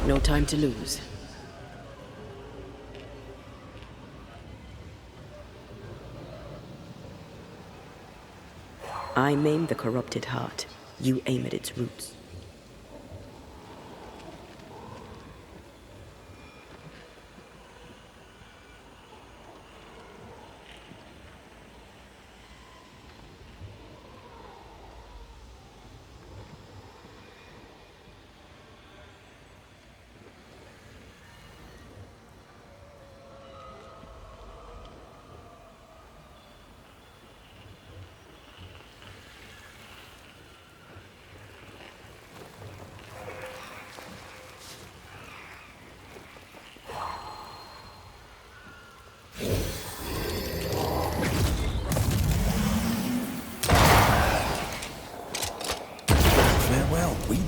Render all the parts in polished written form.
No time to lose. I maim the corrupted heart. You aim at its roots. Farewell, weed.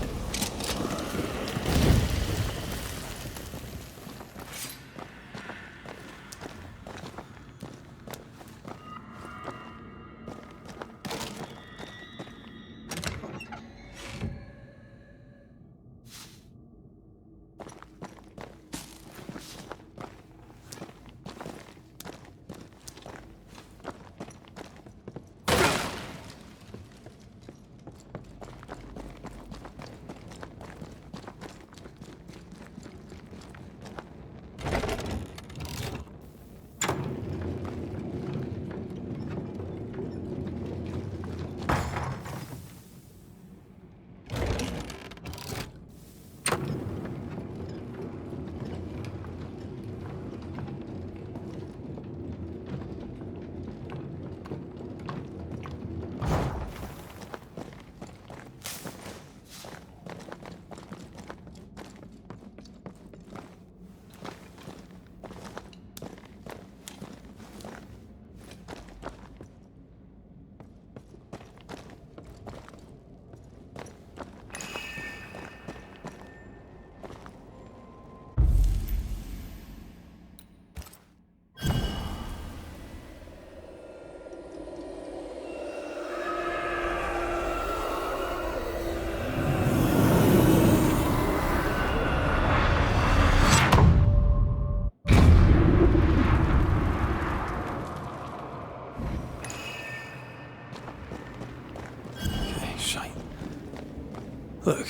Look,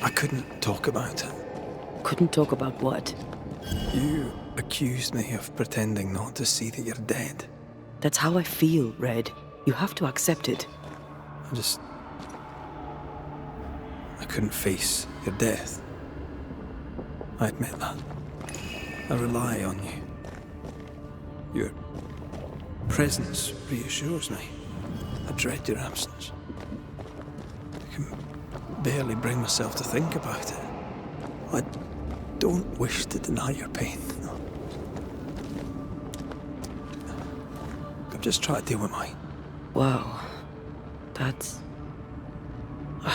I couldn't talk about it. Couldn't talk about what? You accused me of pretending not to see that you're dead. That's how I feel, Red. You have to accept it. I couldn't face your death. I admit that. I rely on you. Your presence reassures me. I dread your absence. I can barely bring myself to think about it. I don't wish to deny your pain. I'm just trying to deal with mine. Wow. That's... I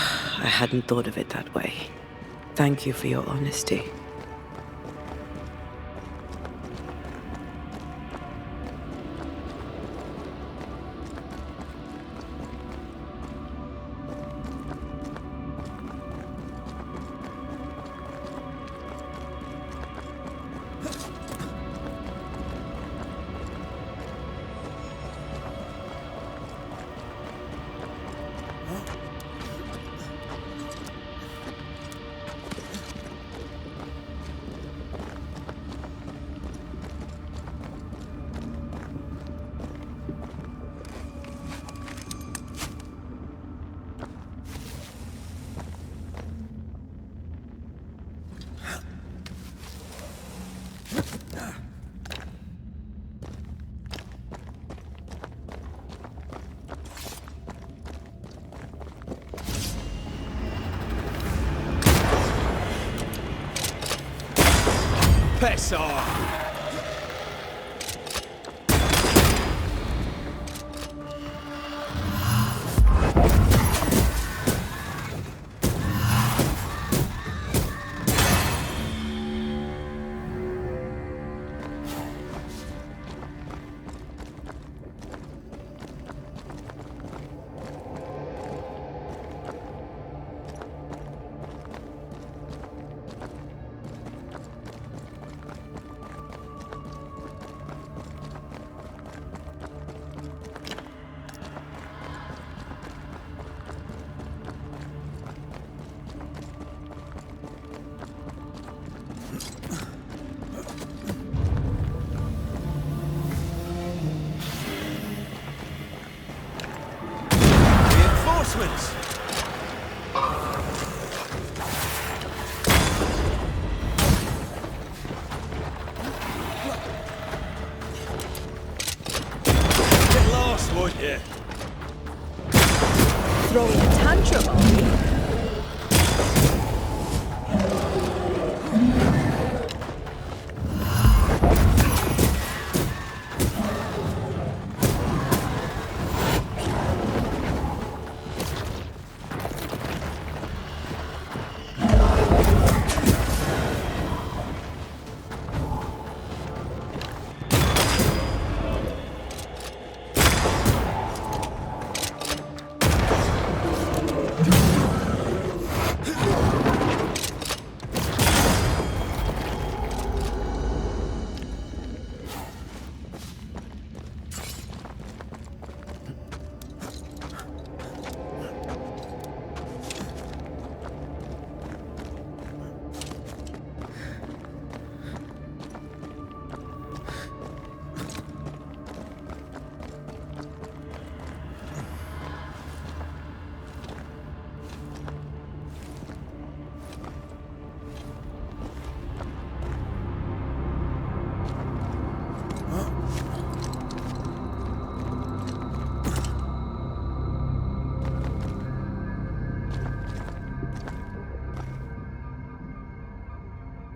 hadn't thought of it that way. Thank you for your honesty. Piss off!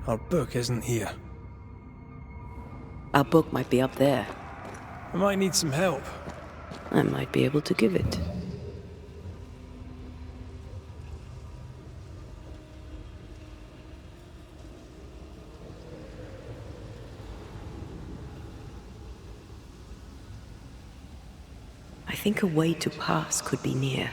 Our book isn't here. Our book might be up there. I might need some help. I might be able to give it. I think a way to pass could be near.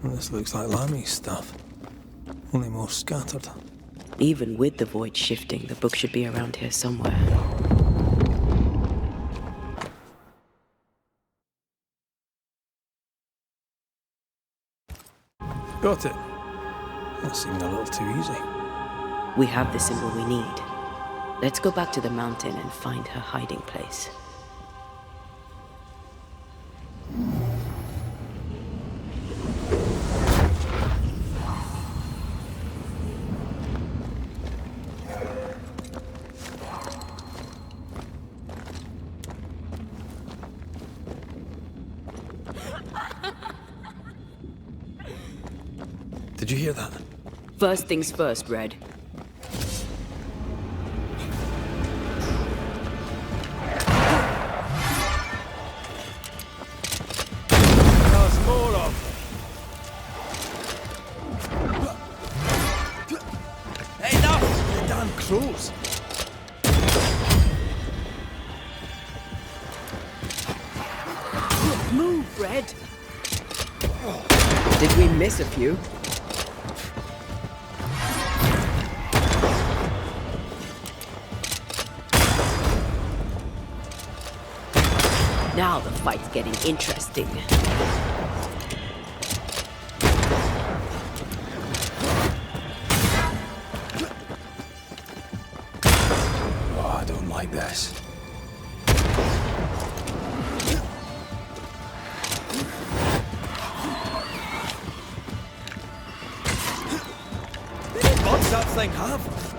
This looks like Lami's stuff. Only more scattered. Even with the void shifting, the book should be around here somewhere. Got it. That seemed a little too easy. We have the symbol we need. Let's go back to the mountain and find her hiding place. Did you hear that? First things first, Red. There's more of them. Enough! The damn crows. Move, Red! Did we miss a few? Now the fight's getting interesting. Oh, I don't like this. What's that thing have?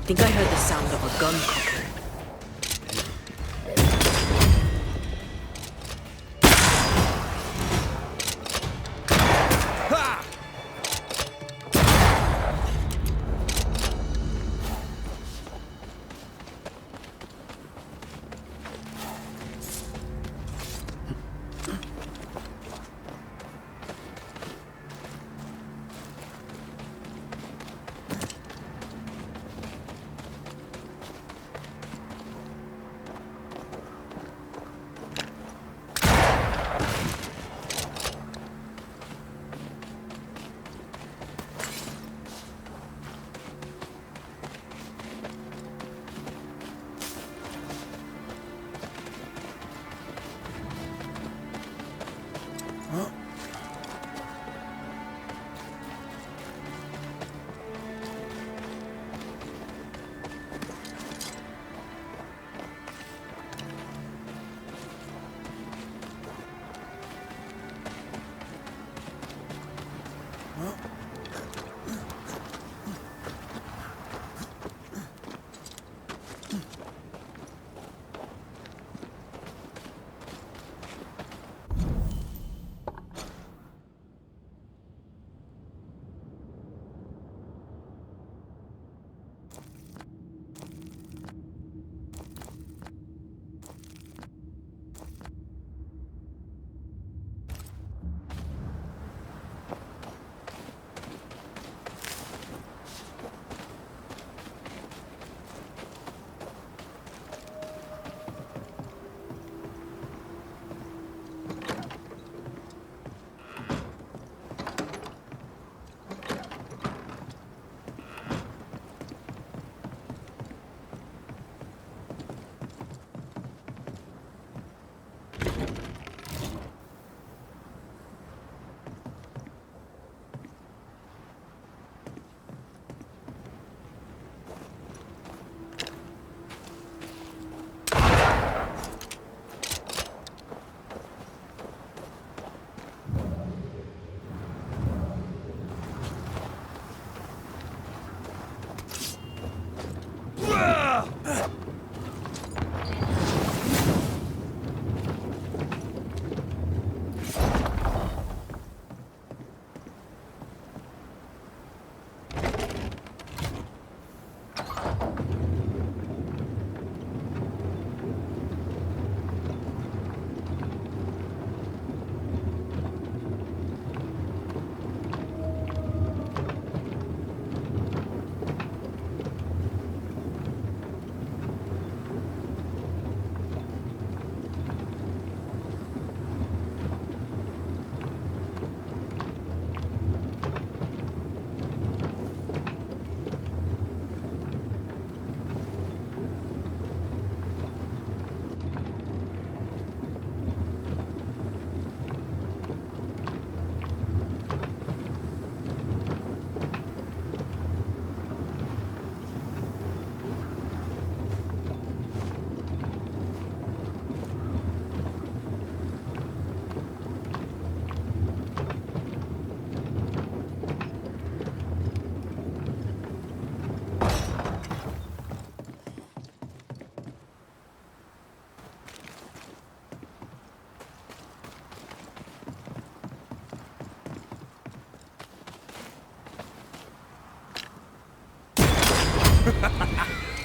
think I heard the sound of a gun cocking.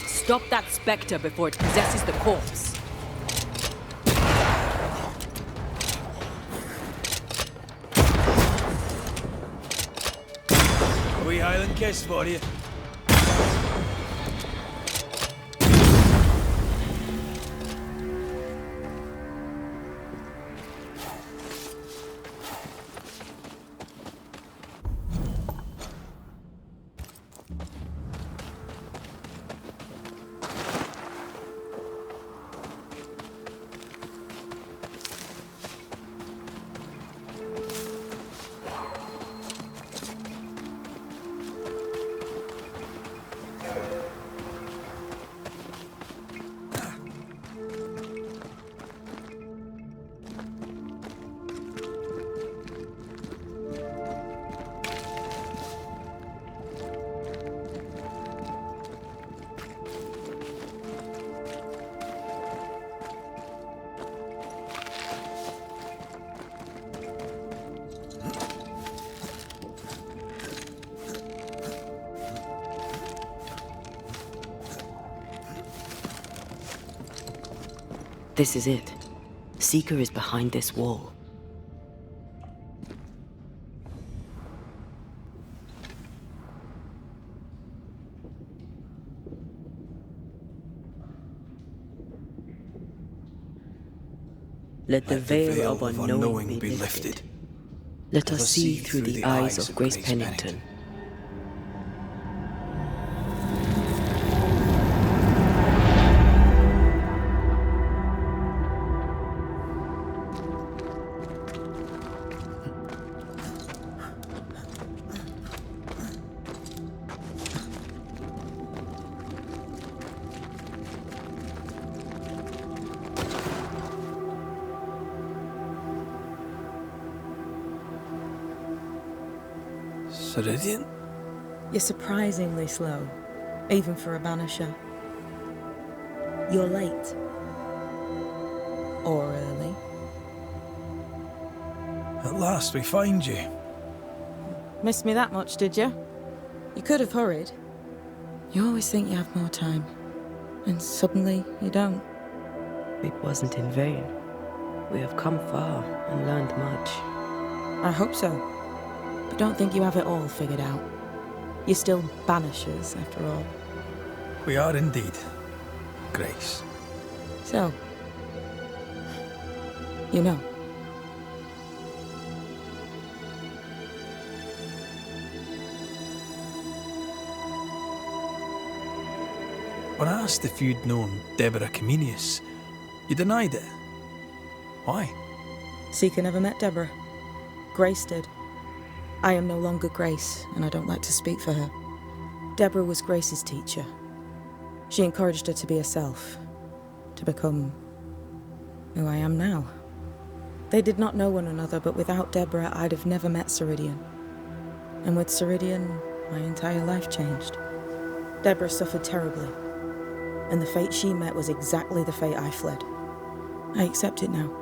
Stop that spectre before it possesses the corpse. A wee Highland kiss for you. This is it. Seeker is behind this wall. Let the veil of unknowing be lifted. Let us see through the eyes of Grace Pennington. Ceridian? You're surprisingly slow, even for a Banisher. You're late. Or early. At last we find you. Missed me that much, did you? You could have hurried. You always think you have more time, and suddenly you don't. It wasn't in vain. We have come far and learned much. I hope so. But don't think you have it all figured out. You're still Banishers, after all. We are indeed. Grace. So, you know. When I asked if you'd known Deborah Comenius, you denied it. Why? Seeker never met Deborah. Grace did. I am no longer Grace, and I don't like to speak for her. Deborah was Grace's teacher. She encouraged her to be herself, to become who I am now. They did not know one another, but without Deborah, I'd have never met Ceridian. And with Ceridian, my entire life changed. Deborah suffered terribly, and the fate she met was exactly the fate I fled. I accept it now.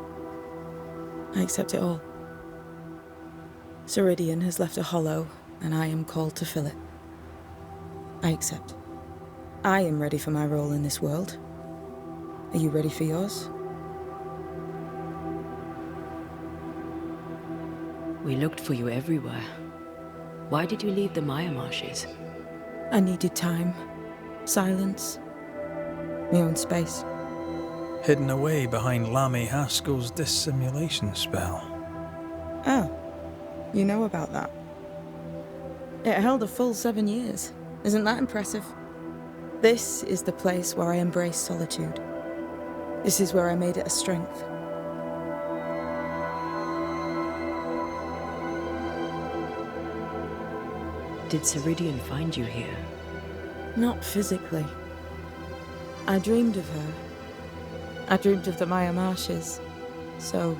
I accept it all. Ceridian has left a hollow, and I am called to fill it. I accept. I am ready for my role in this world. Are you ready for yours? We looked for you everywhere. Why did you leave the Maya marshes? I needed time, silence, my own space. Hidden away behind Lammy Haskell's dissimulation spell. Oh, you know about that. It held a full 7 years. Isn't that impressive? This is the place where I embrace solitude. This is where I made it a strength. Did Ceridian find you here? Not physically. I dreamed of her. I dreamed of the Maya marshes. So,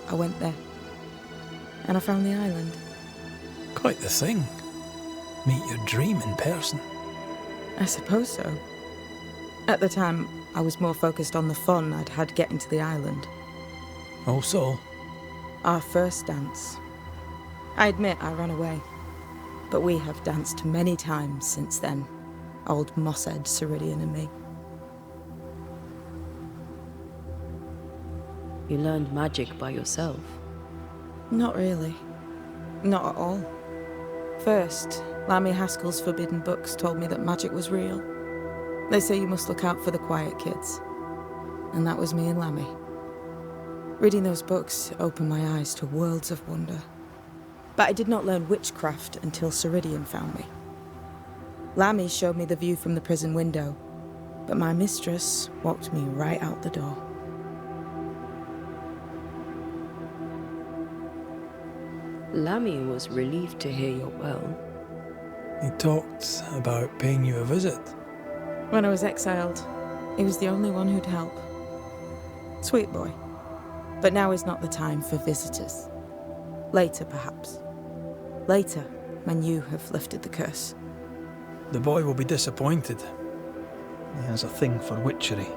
I went there. And I found the island. Quite the thing. Meet your dream in person. I suppose so. At the time, I was more focused on the fun I'd had getting to the island. Also, Our first dance. I admit I ran away. But we have danced many times since then. Old Mosshead, Ceridian and me. You learned magic by yourself. Not really. Not at all. First, Lammy Haskell's forbidden books told me that magic was real. They say you must look out for the quiet kids. And that was me and Lammy. Reading those books opened my eyes to worlds of wonder. But I did not learn witchcraft until Ceridian found me. Lammy showed me the view from the prison window, but my mistress walked me right out the door. Lammy was relieved to hear you're well. he talked about paying you a visit. When I was exiled, he was the only one who'd help. Sweet boy. But now is not the time for visitors. Later, perhaps. Later, when you have lifted the curse. The boy will be disappointed. He has a thing for witchery.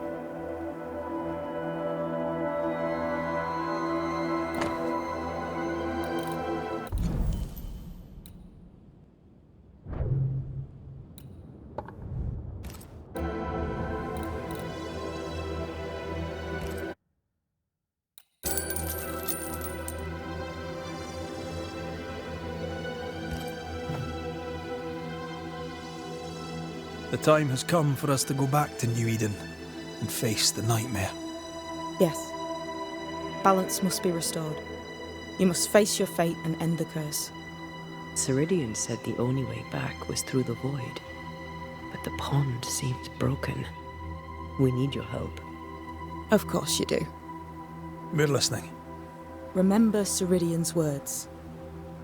The time has come for us to go back to New Eden and face the nightmare. Yes. Balance must be restored. You must face your fate and end the curse. Ceridian said the only way back was through the void. But the pond seems broken. We need your help. Of course you do. We're listening. Remember Ceridian's words.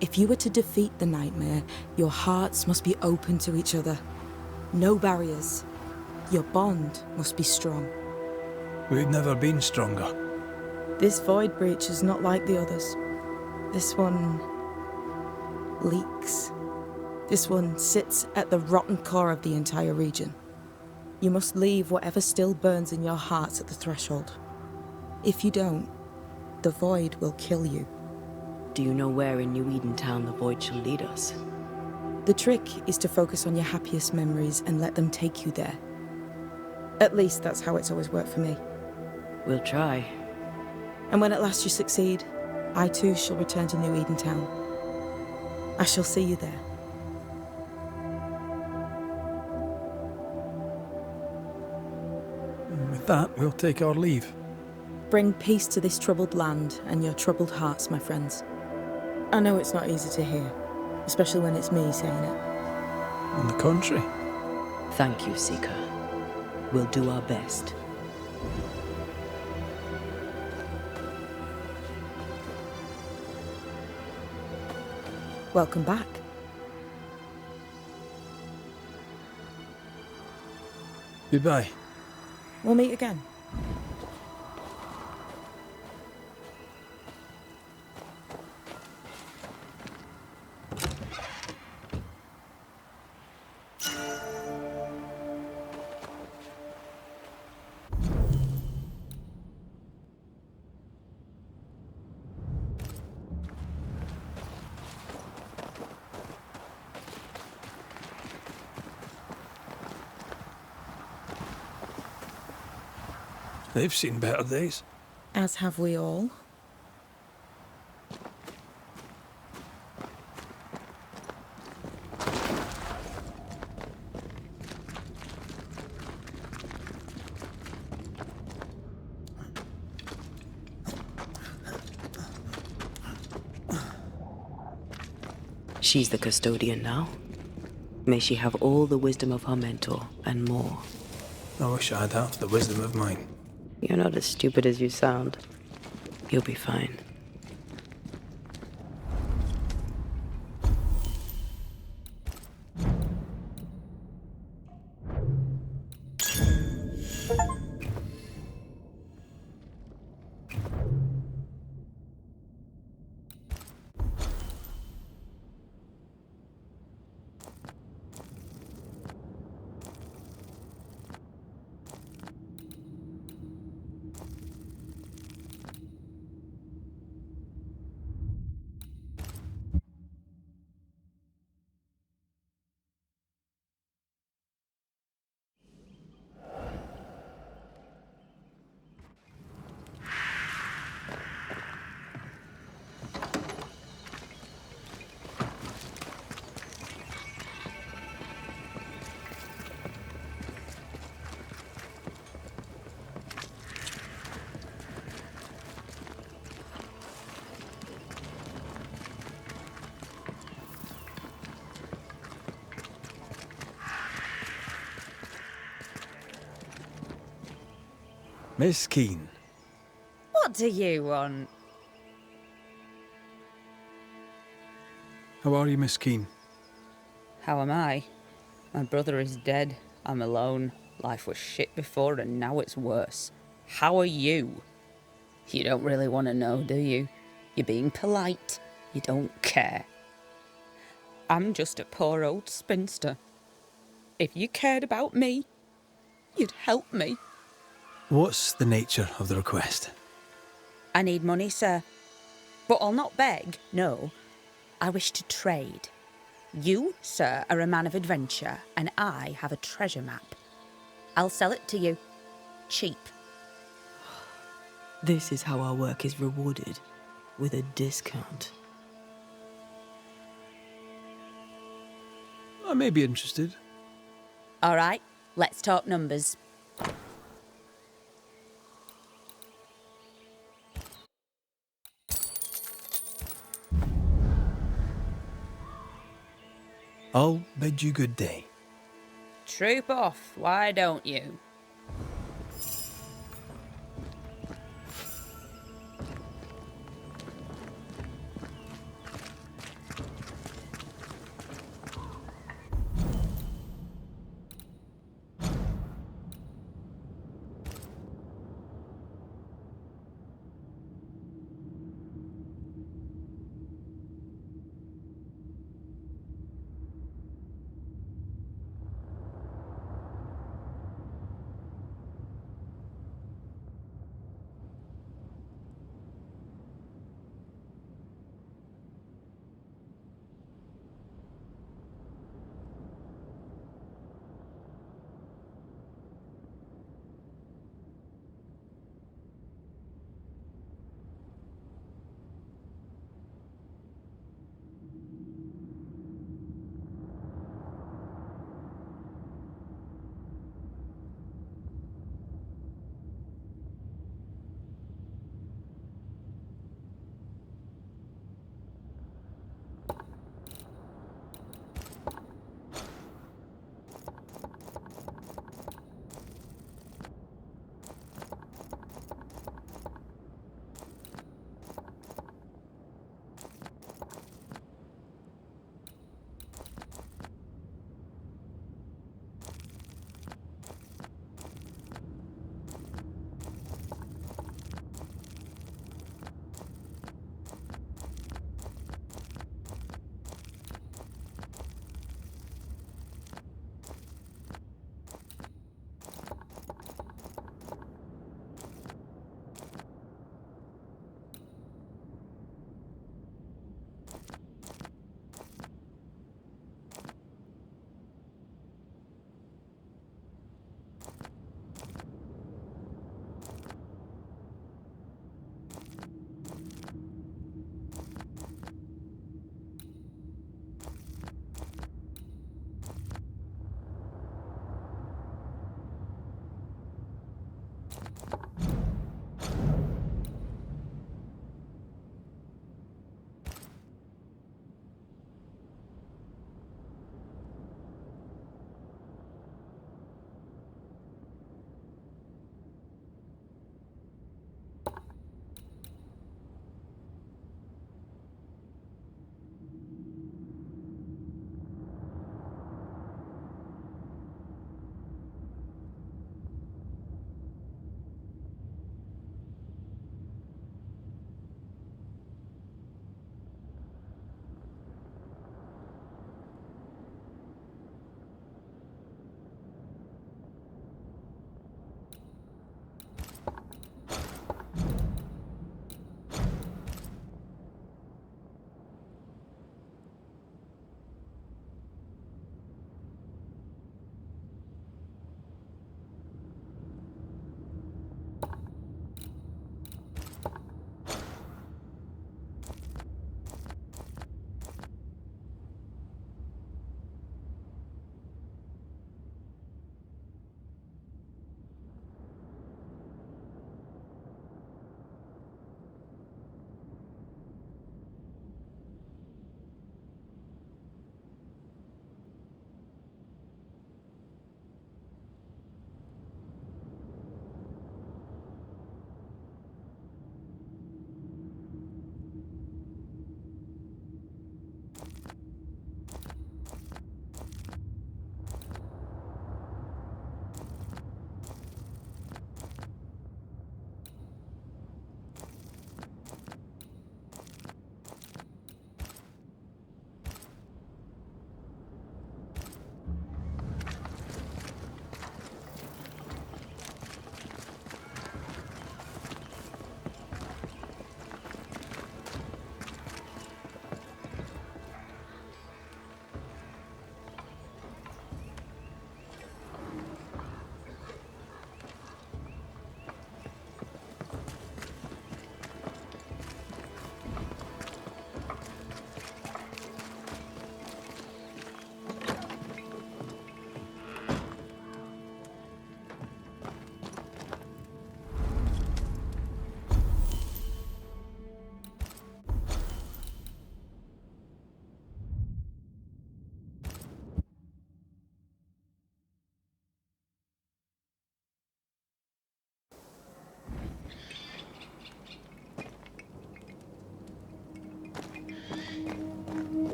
If you were to defeat the nightmare, your hearts must be open to each other. No barriers. Your bond must be strong. We've never been stronger. This void breach is not like the others. This one leaks. This one sits at the rotten core of the entire region. You must leave whatever still burns in your hearts at the threshold. If you don't, the void will kill you. Do you know where in New Eden Town the void shall lead us? The trick is to focus on your happiest memories and let them take you there. At least that's how it's always worked for me. We'll try. And when at last you succeed, I too shall return to New Eden Town. I shall see you there. And with that, we'll take our leave. Bring peace to this troubled land and your troubled hearts, my friends. I know it's not easy to hear, especially when it's me saying it. On the contrary. Thank you, Seeker. We'll do our best. Welcome back. Goodbye. We'll meet again. They've seen better days. As have we all. She's the custodian now. May she have all the wisdom of her mentor, and more. I wish I'd have the wisdom of mine. You're not as stupid as you sound. You'll be fine. Miss Keane. What do you want? How are you, Miss Keane? How am I? My brother is dead. I'm alone. Life was shit before and now it's worse. How are you? You don't really want to know, do you? You're being polite. You don't care. I'm just a poor old spinster. If you cared about me, you'd help me. What's the nature of the request? I need money, sir. But I'll not beg, no. I wish to trade. You, sir, are a man of adventure, and I have a treasure map. I'll sell it to you. Cheap. This is how our work is rewarded, with a discount. I may be interested. All right, let's talk numbers. I'll bid you good day. Troop off, why don't you?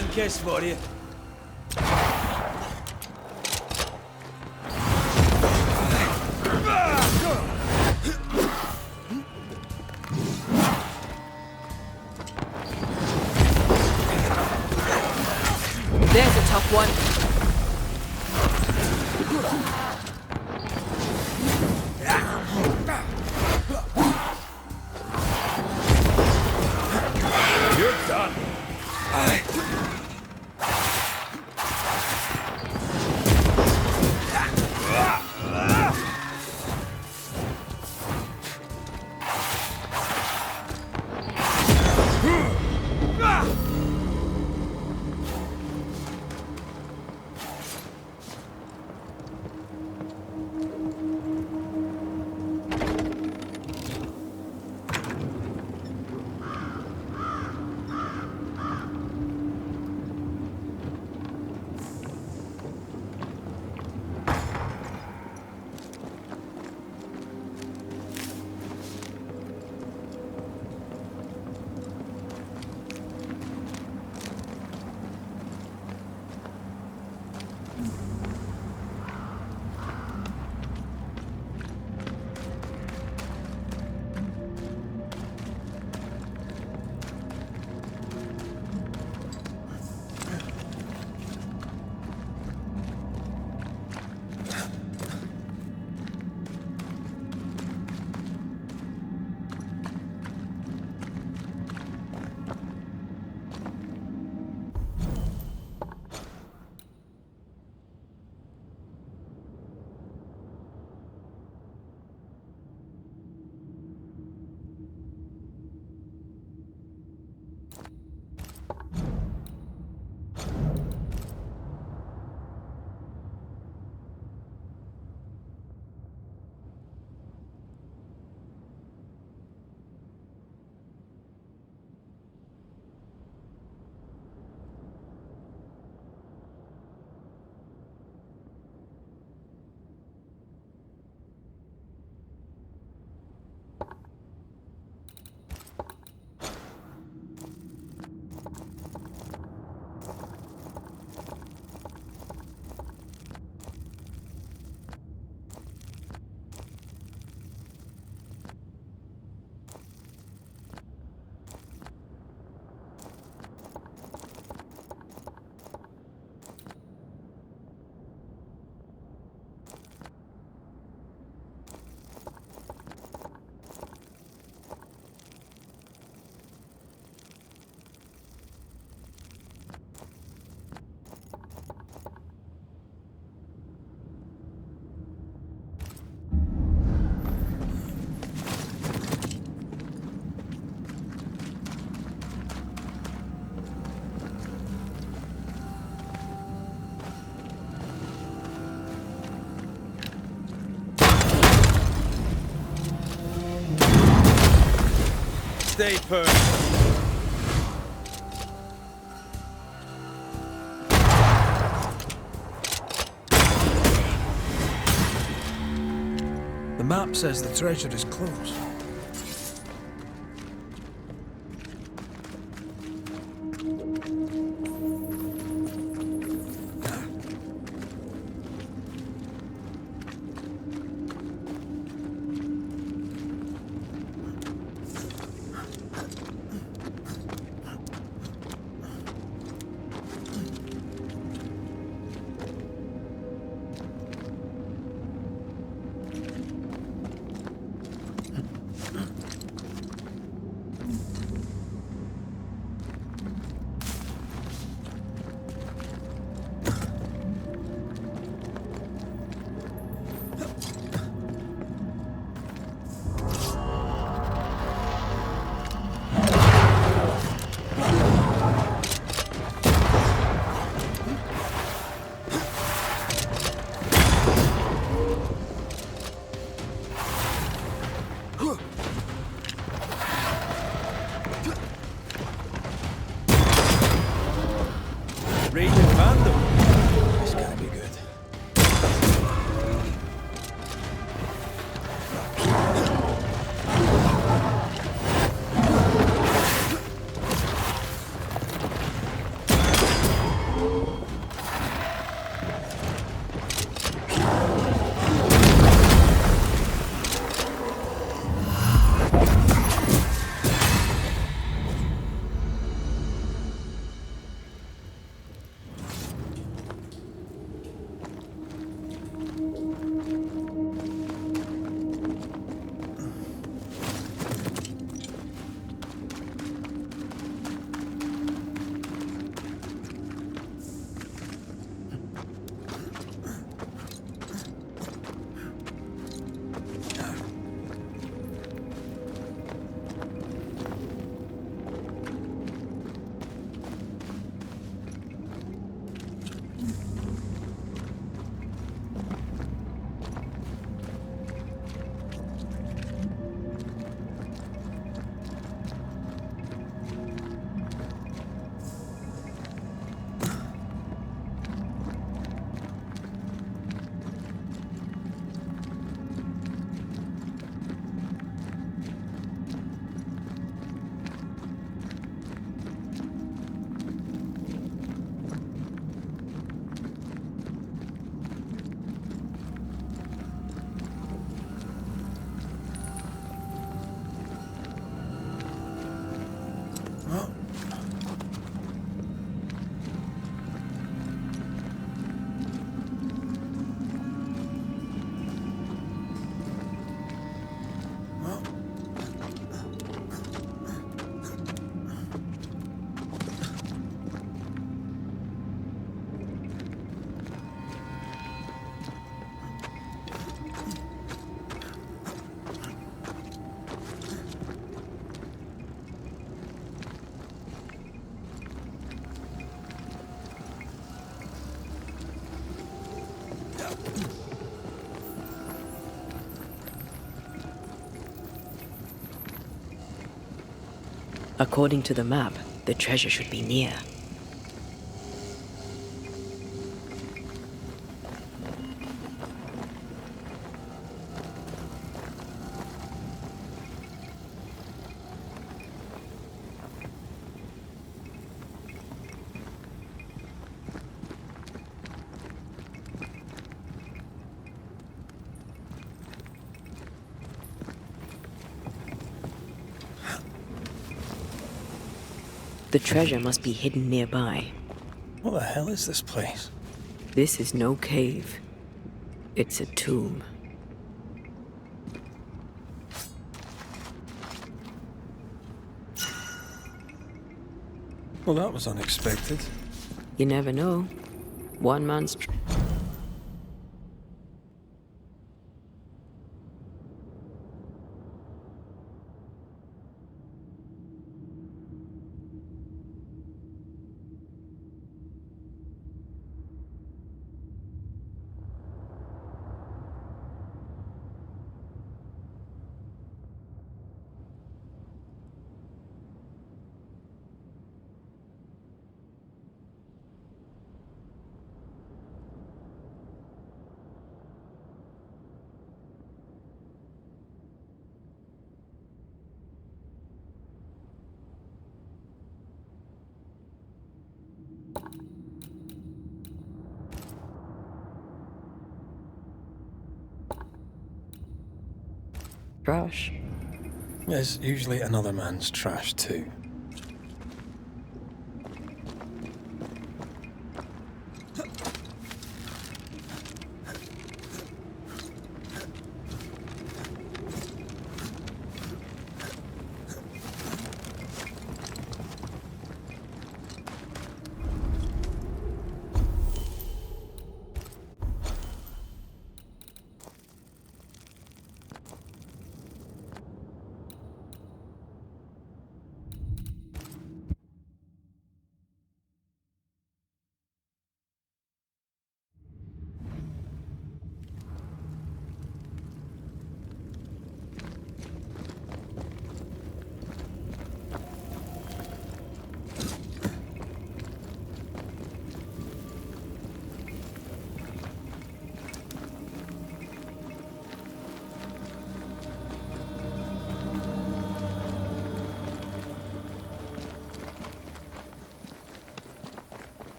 turn kiss for you. There's a tough one. You're done. Stay put. The map says the treasure is close. According to the map, the treasure should be near. The treasure must be hidden nearby. What the hell is this place? This is no cave. It's a tomb. Well, that was unexpected. You never know. One man's... trash. There's usually another man's trash too.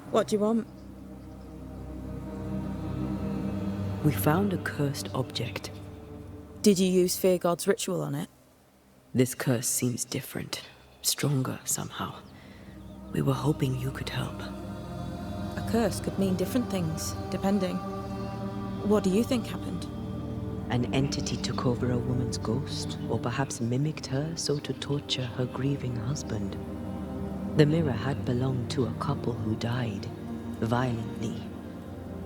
What do you want? We found a cursed object. Did you use Fear God's ritual on it? This curse seems different, stronger somehow. We were hoping you could help. A curse could mean different things, depending. What do you think happened? An entity took over a woman's ghost, or perhaps mimicked her so to torture her grieving husband. The mirror had belonged to a couple who died violently.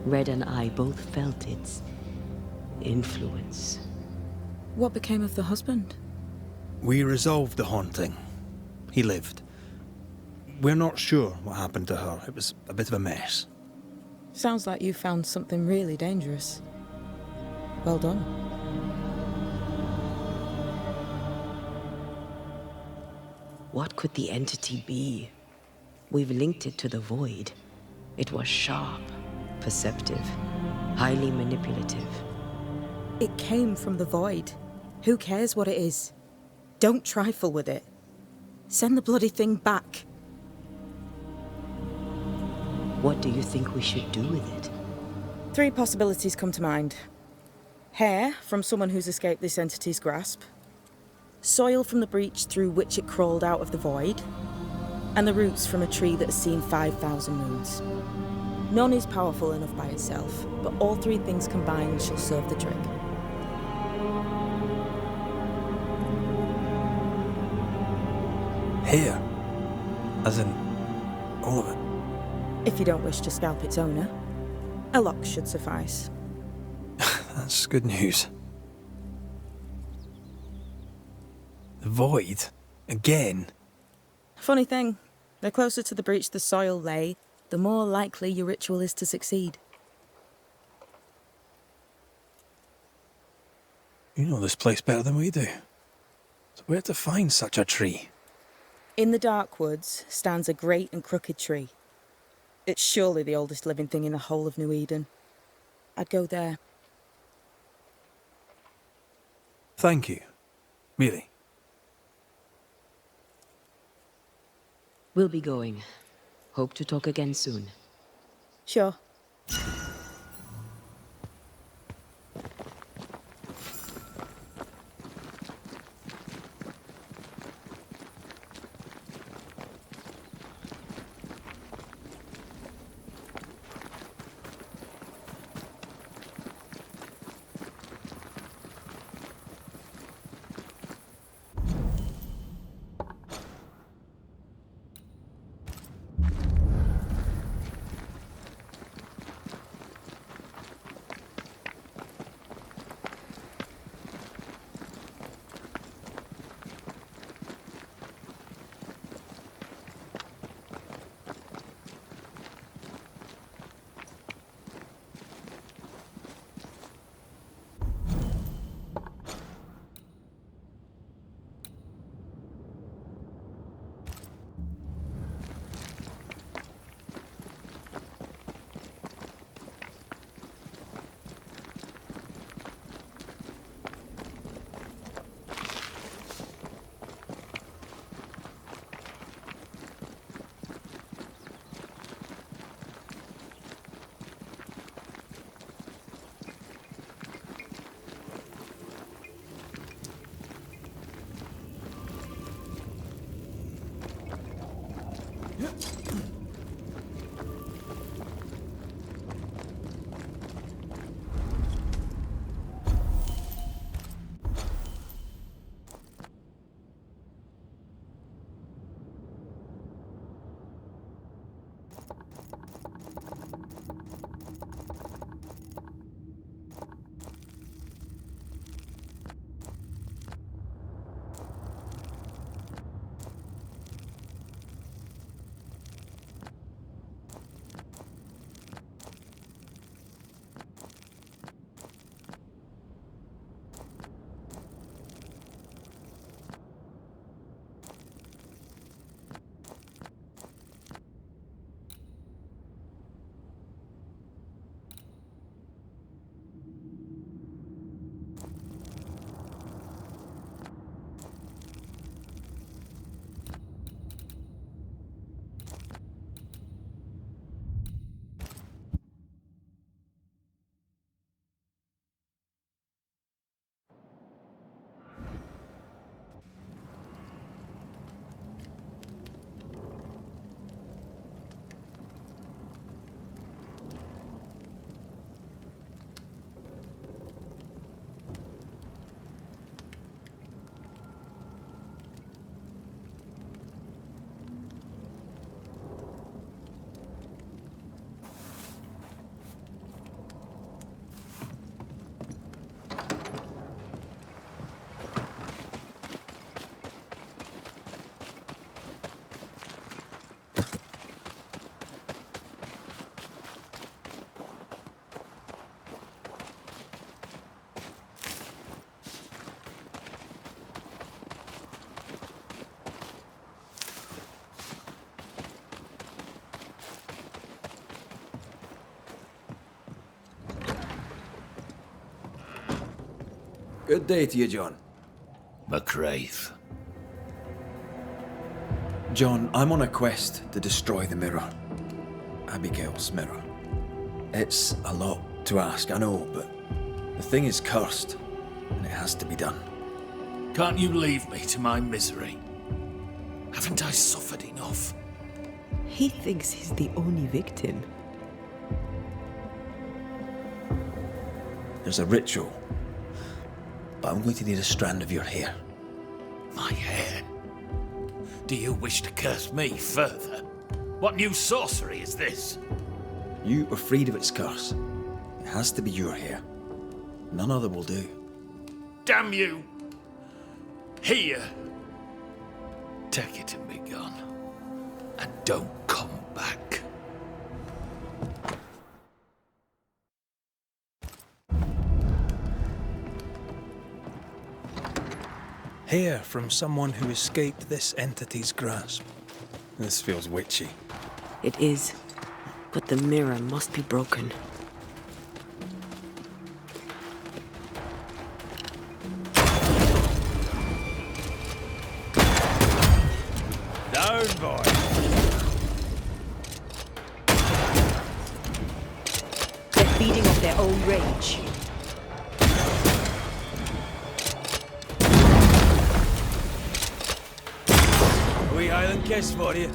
Red and I both felt its influence. What became of the husband? We resolved the haunting. He lived. We're not sure what happened to her. It was a bit of a mess. Sounds like you found something really dangerous. Well done. What could the entity be? We've linked it to the void. It was sharp, perceptive, highly manipulative. It came from the void. Who cares what it is? Don't trifle with it. Send the bloody thing back. What do you think we should do with it? 3 possibilities come to mind. Hair from someone who's escaped this entity's grasp. Soil from the breach through which it crawled out of the void. And the roots from a tree that has seen 5,000 moons. None is powerful enough by itself, but all 3 things combined shall serve the trick. Here? As in, all of it? If you don't wish to scalp its owner, a lock should suffice. That's good news. The void? Again? Funny thing, the closer to the breach the soil lay, the more likely your ritual is to succeed. You know this place better than we do. So where to find such a tree? In the dark woods stands a great and crooked tree. It's surely the oldest living thing in the whole of New Eden. I'd go there. Thank you. Really. We'll be going. Hope to talk again soon. Sure. Good day to you, John. McCraith. John, I'm on a quest to destroy the mirror. Abigail's mirror. It's a lot to ask, I know, but the thing is cursed, and it has to be done. Can't you leave me to my misery? Haven't I suffered enough? He thinks he's the only victim. There's a ritual, but I'm going to need a strand of your hair. My hair? Do you wish to curse me further? What new sorcery is this? You were freed of its curse. It has to be your hair. None other will do. Damn you! Here! Take it and be gone. And don't come back. Hair from someone who escaped this entity's grasp. This feels witchy. It is, but the mirror must be broken. Down, boy! They're feeding off their own rage. A wee Highland kiss for you.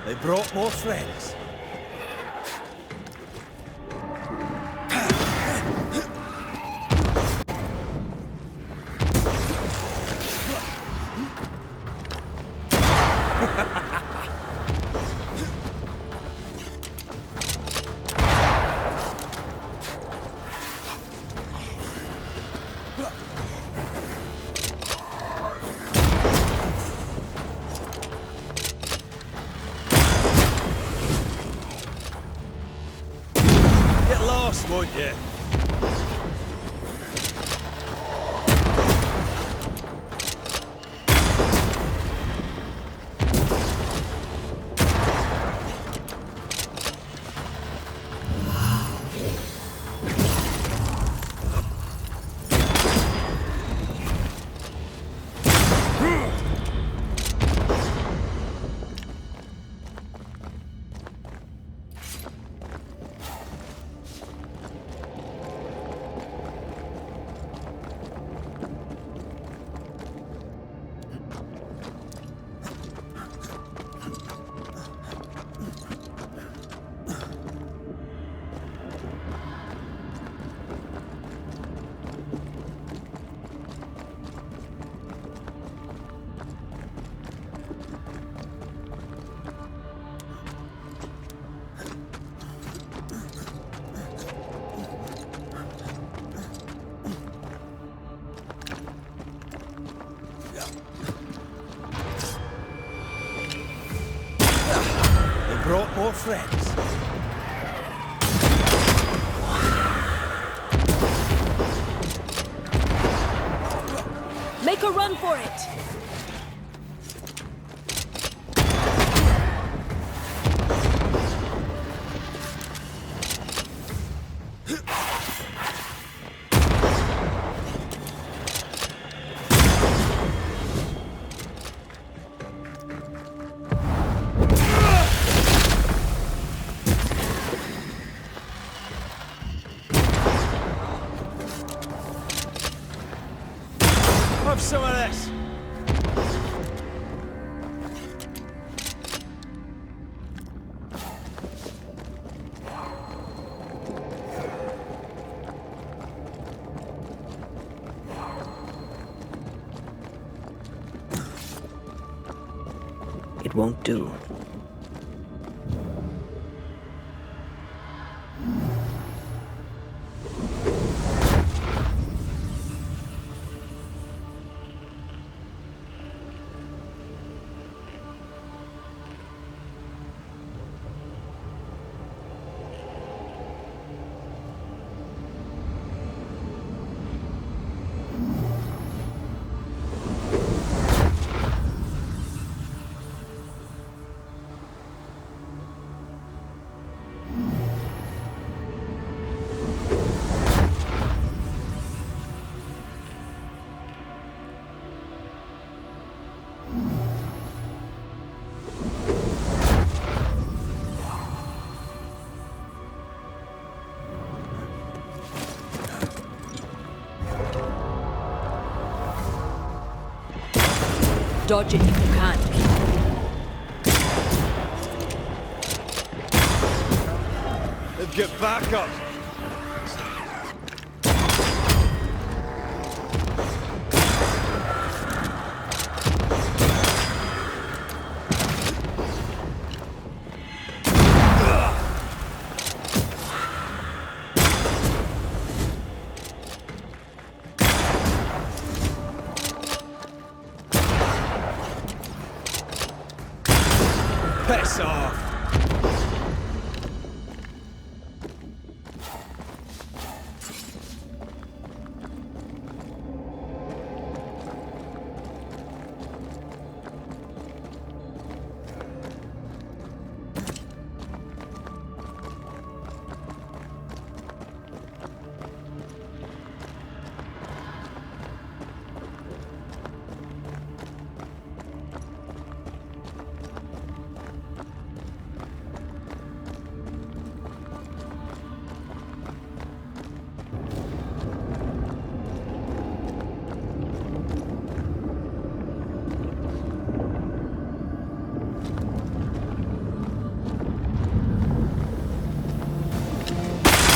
They brought more friends. Won't you? brought more friends. Make a run for it! Have some of this. It won't do. Dodge it if you can. Let's get back up. Piss off!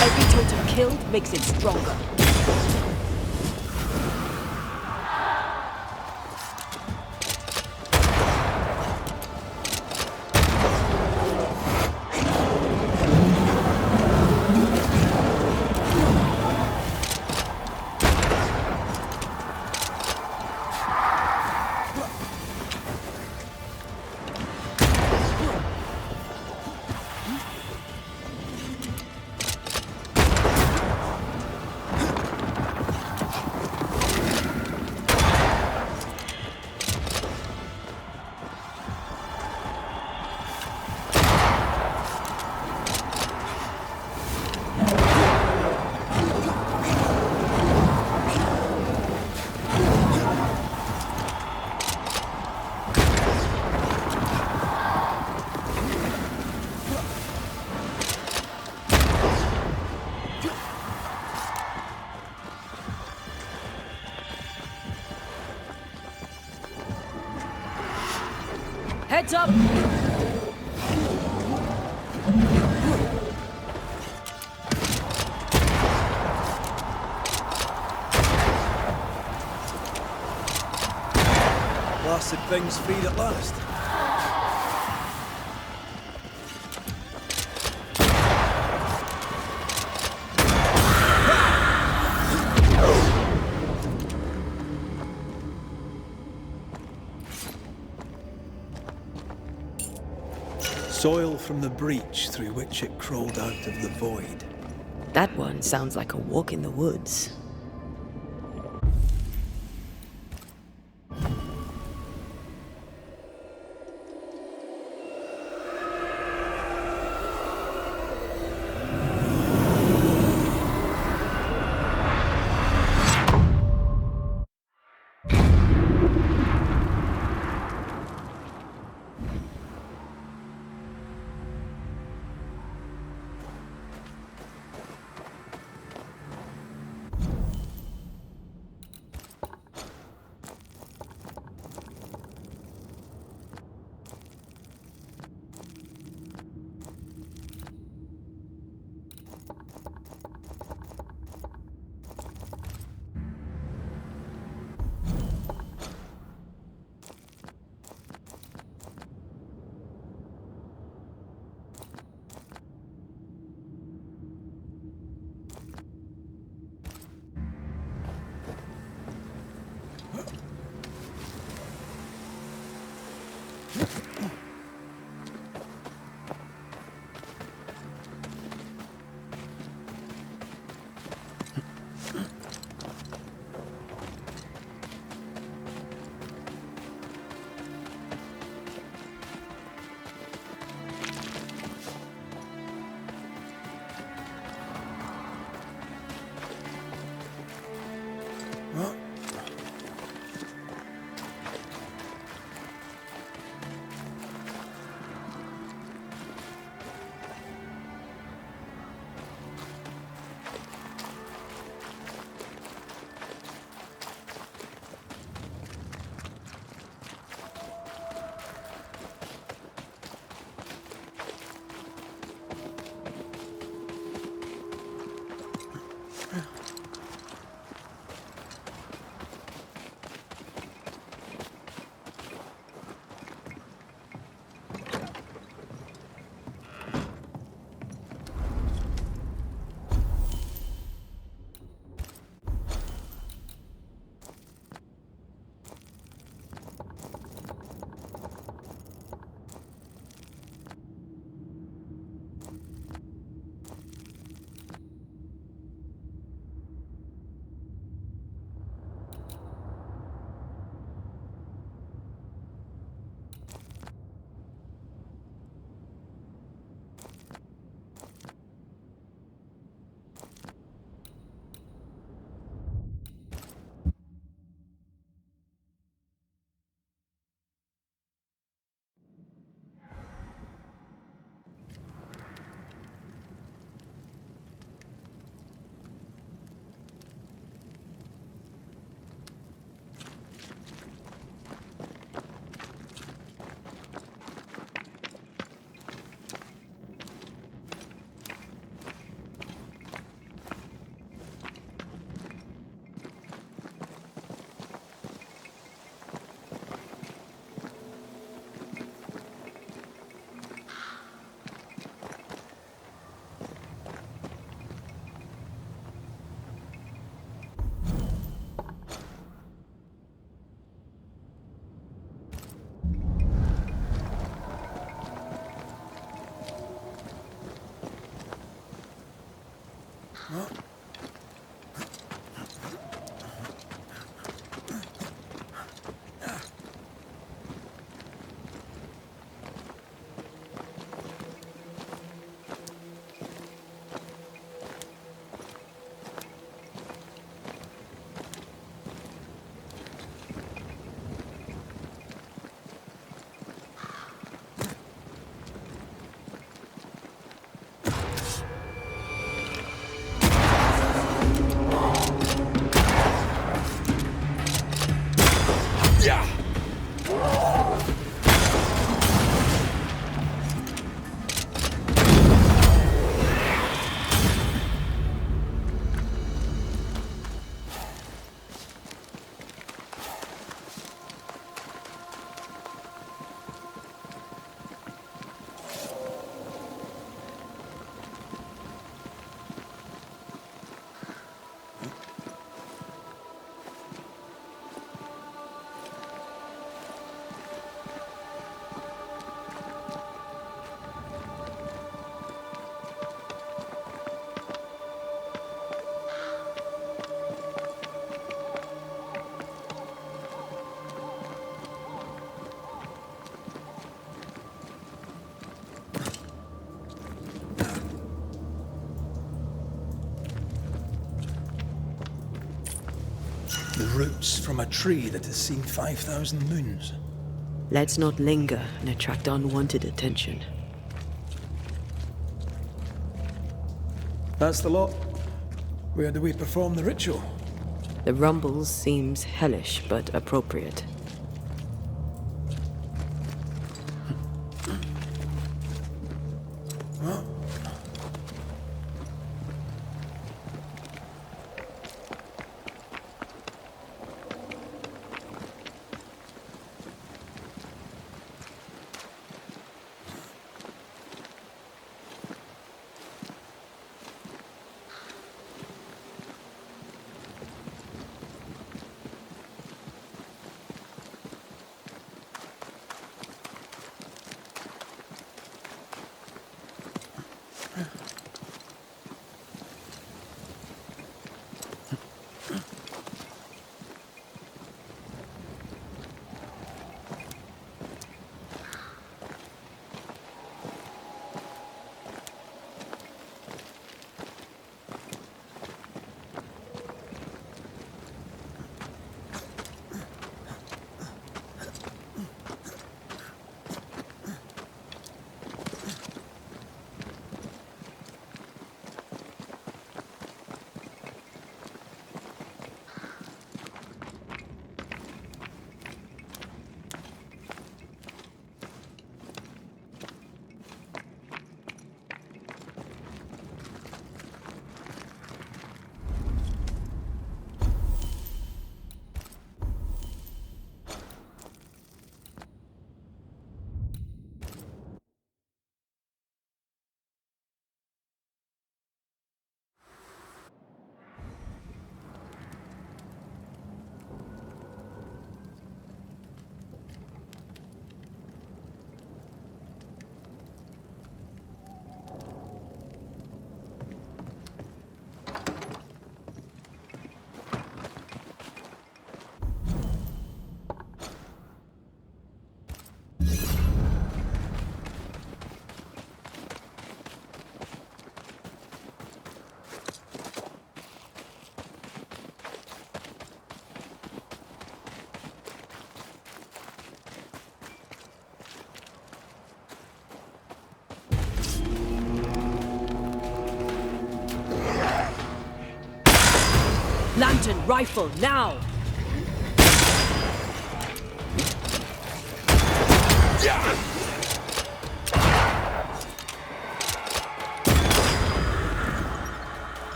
Every totem killed makes it stronger. Heads up! Blasted thing's freed at last. Soil from the breach through which it crawled out of the void. That one sounds like a walk in the woods. The roots from a tree that has seen 5,000 moons. Let's not linger and attract unwanted attention. That's the lot. Where do we perform the ritual? The rumbles seems hellish but appropriate. Lantern, rifle, now!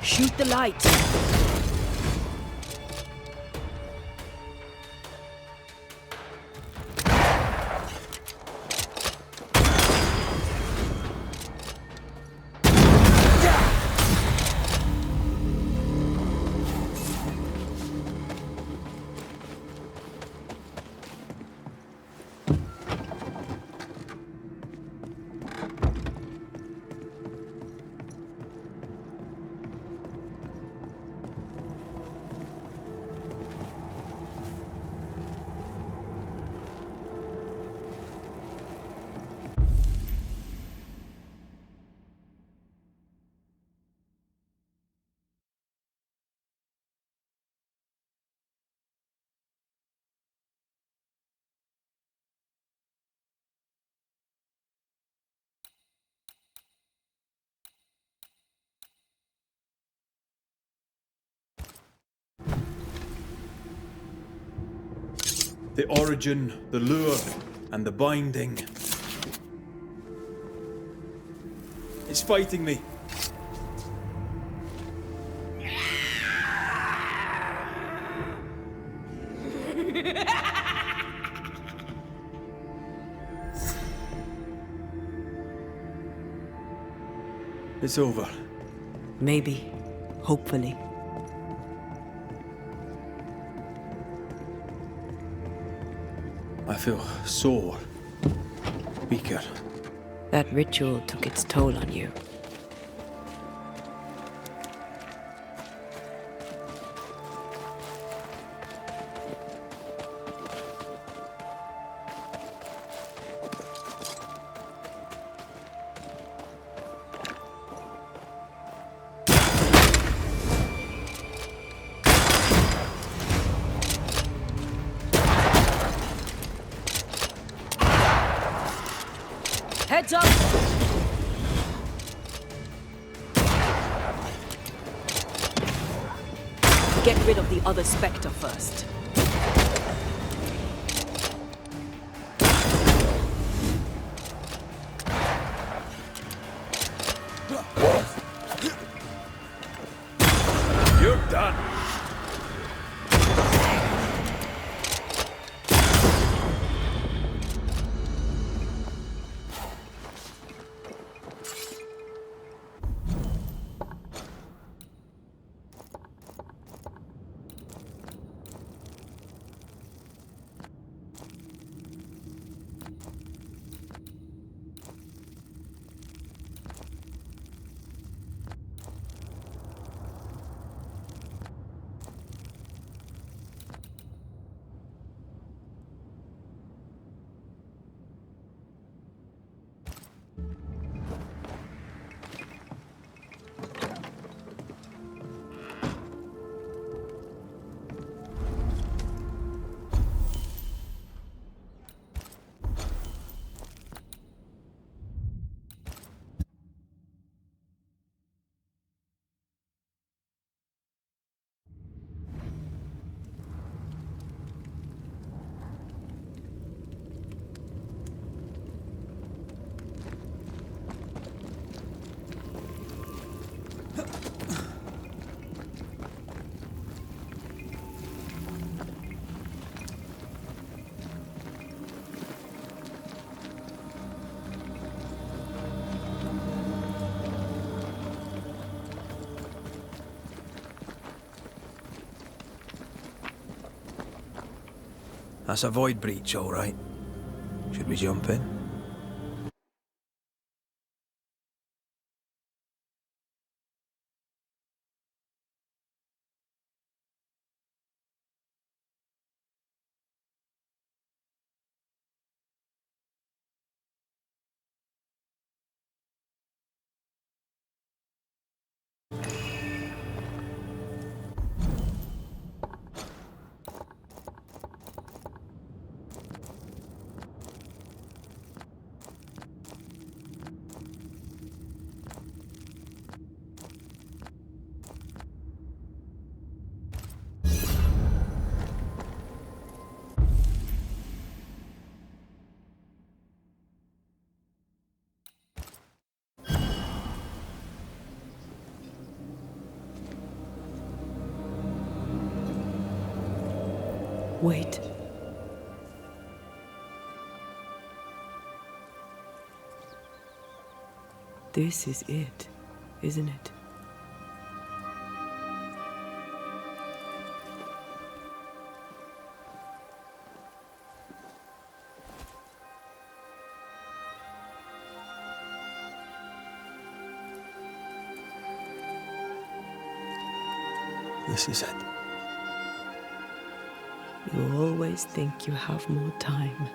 Shoot the light! The origin, the lure, and the binding. It's fighting me. It's over. Maybe. Hopefully. I feel sore. Weaker. That ritual took its toll on you. Heads up! Get rid of the other Spectre first. You're done. That's a void breach, all right. Should we jump in? Wait. This is it, isn't it? This is it. You always think you have more time,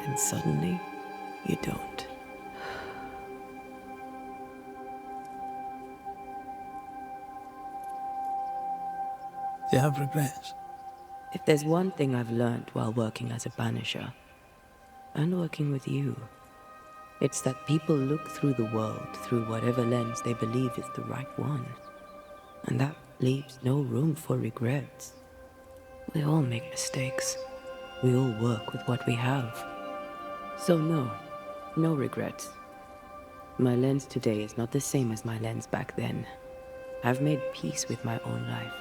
and suddenly, you don't. Do you have regrets? If there's one thing I've learned while working as a Banisher, and working with you, it's that people look through the world through whatever lens they believe is the right one. And that leaves no room for regrets. We all make mistakes. We all work with what we have. So no regrets. My lens today is not the same as my lens back then. I've made peace with my own life.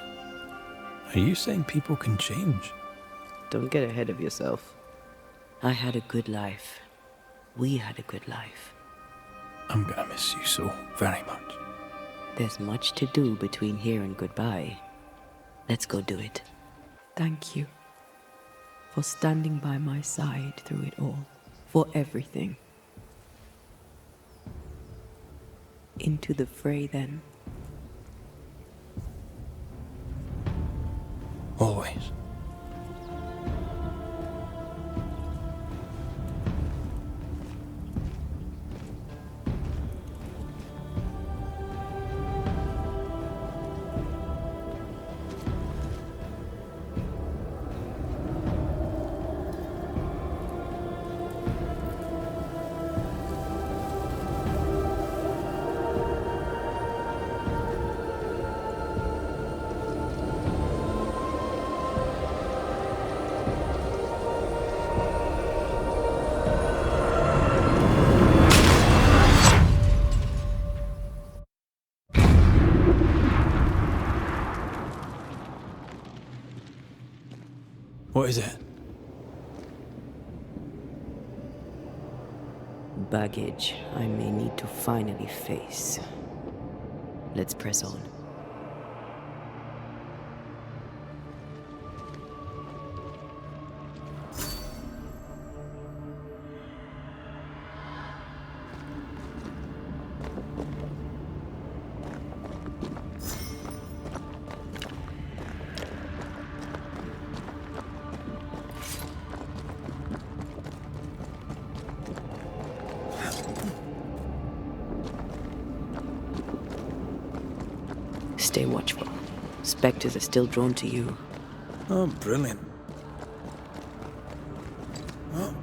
Are you saying people can change? Don't get ahead of yourself. I had a good life. We had a good life. I'm gonna miss you so very much. There's much to do between here and goodbye. Let's go do it. Thank you for standing by my side through it all, for everything. Into the fray, then. Always. What is it? Baggage I may need to finally face. Let's press on. Stay watchful. Spectres are still drawn to you. Oh, brilliant. Oh.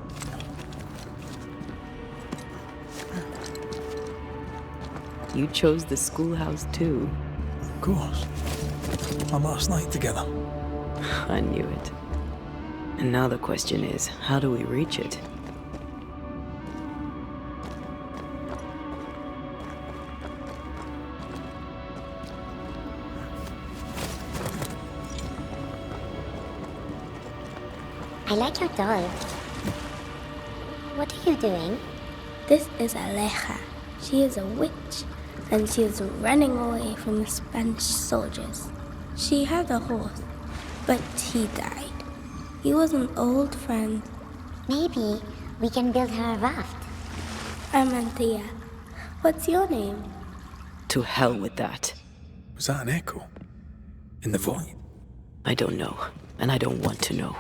You chose the schoolhouse too. Of course. Our last night together. I knew it. And now the question is, how do we reach it? I like your doll. What are you doing? This is Aleja. She is a witch, and she is running away from the Spanish soldiers. She had a horse, but he died. He was an old friend. Maybe we can build her a raft. I'm Anthea. What's your name? To hell with that. Was that an echo? In the void? I don't know, and I don't want to know.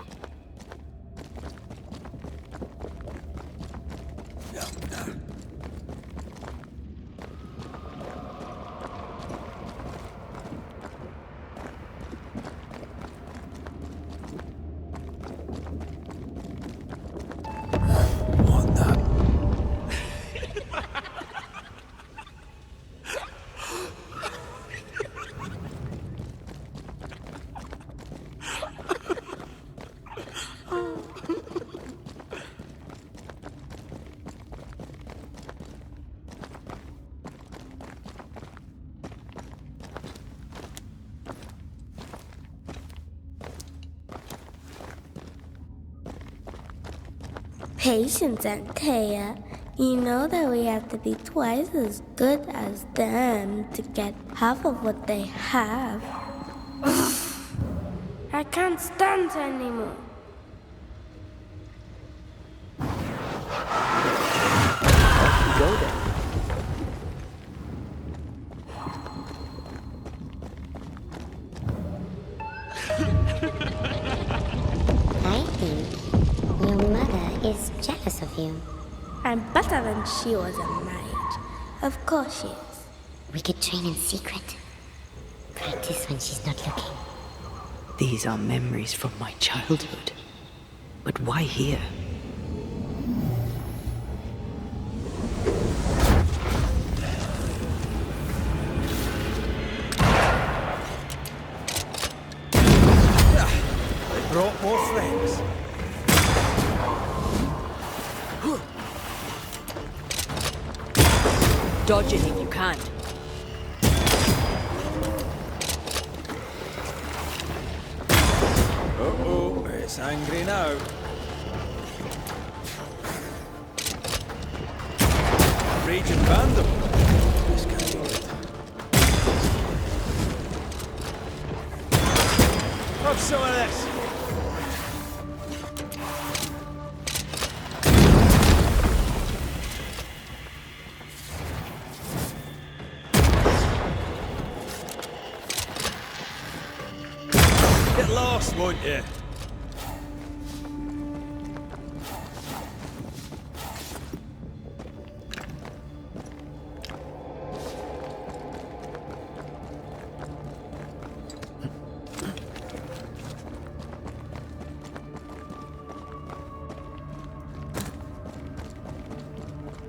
What the? Patience, Anthea. You know that we have to be twice as good as them to get half of what they have. I can't stand her anymore. Go then. I think your mother is jealous of you. I'm better than she was at my age. Of course she is. We could train in secret. Practice when she's not looking. These are memories from my childhood. But why here? They brought more friends. Dodge it if you can. Uh-oh, it's angry now. Raging vandal. This can't be good. Have some of this. Get lost, won't you?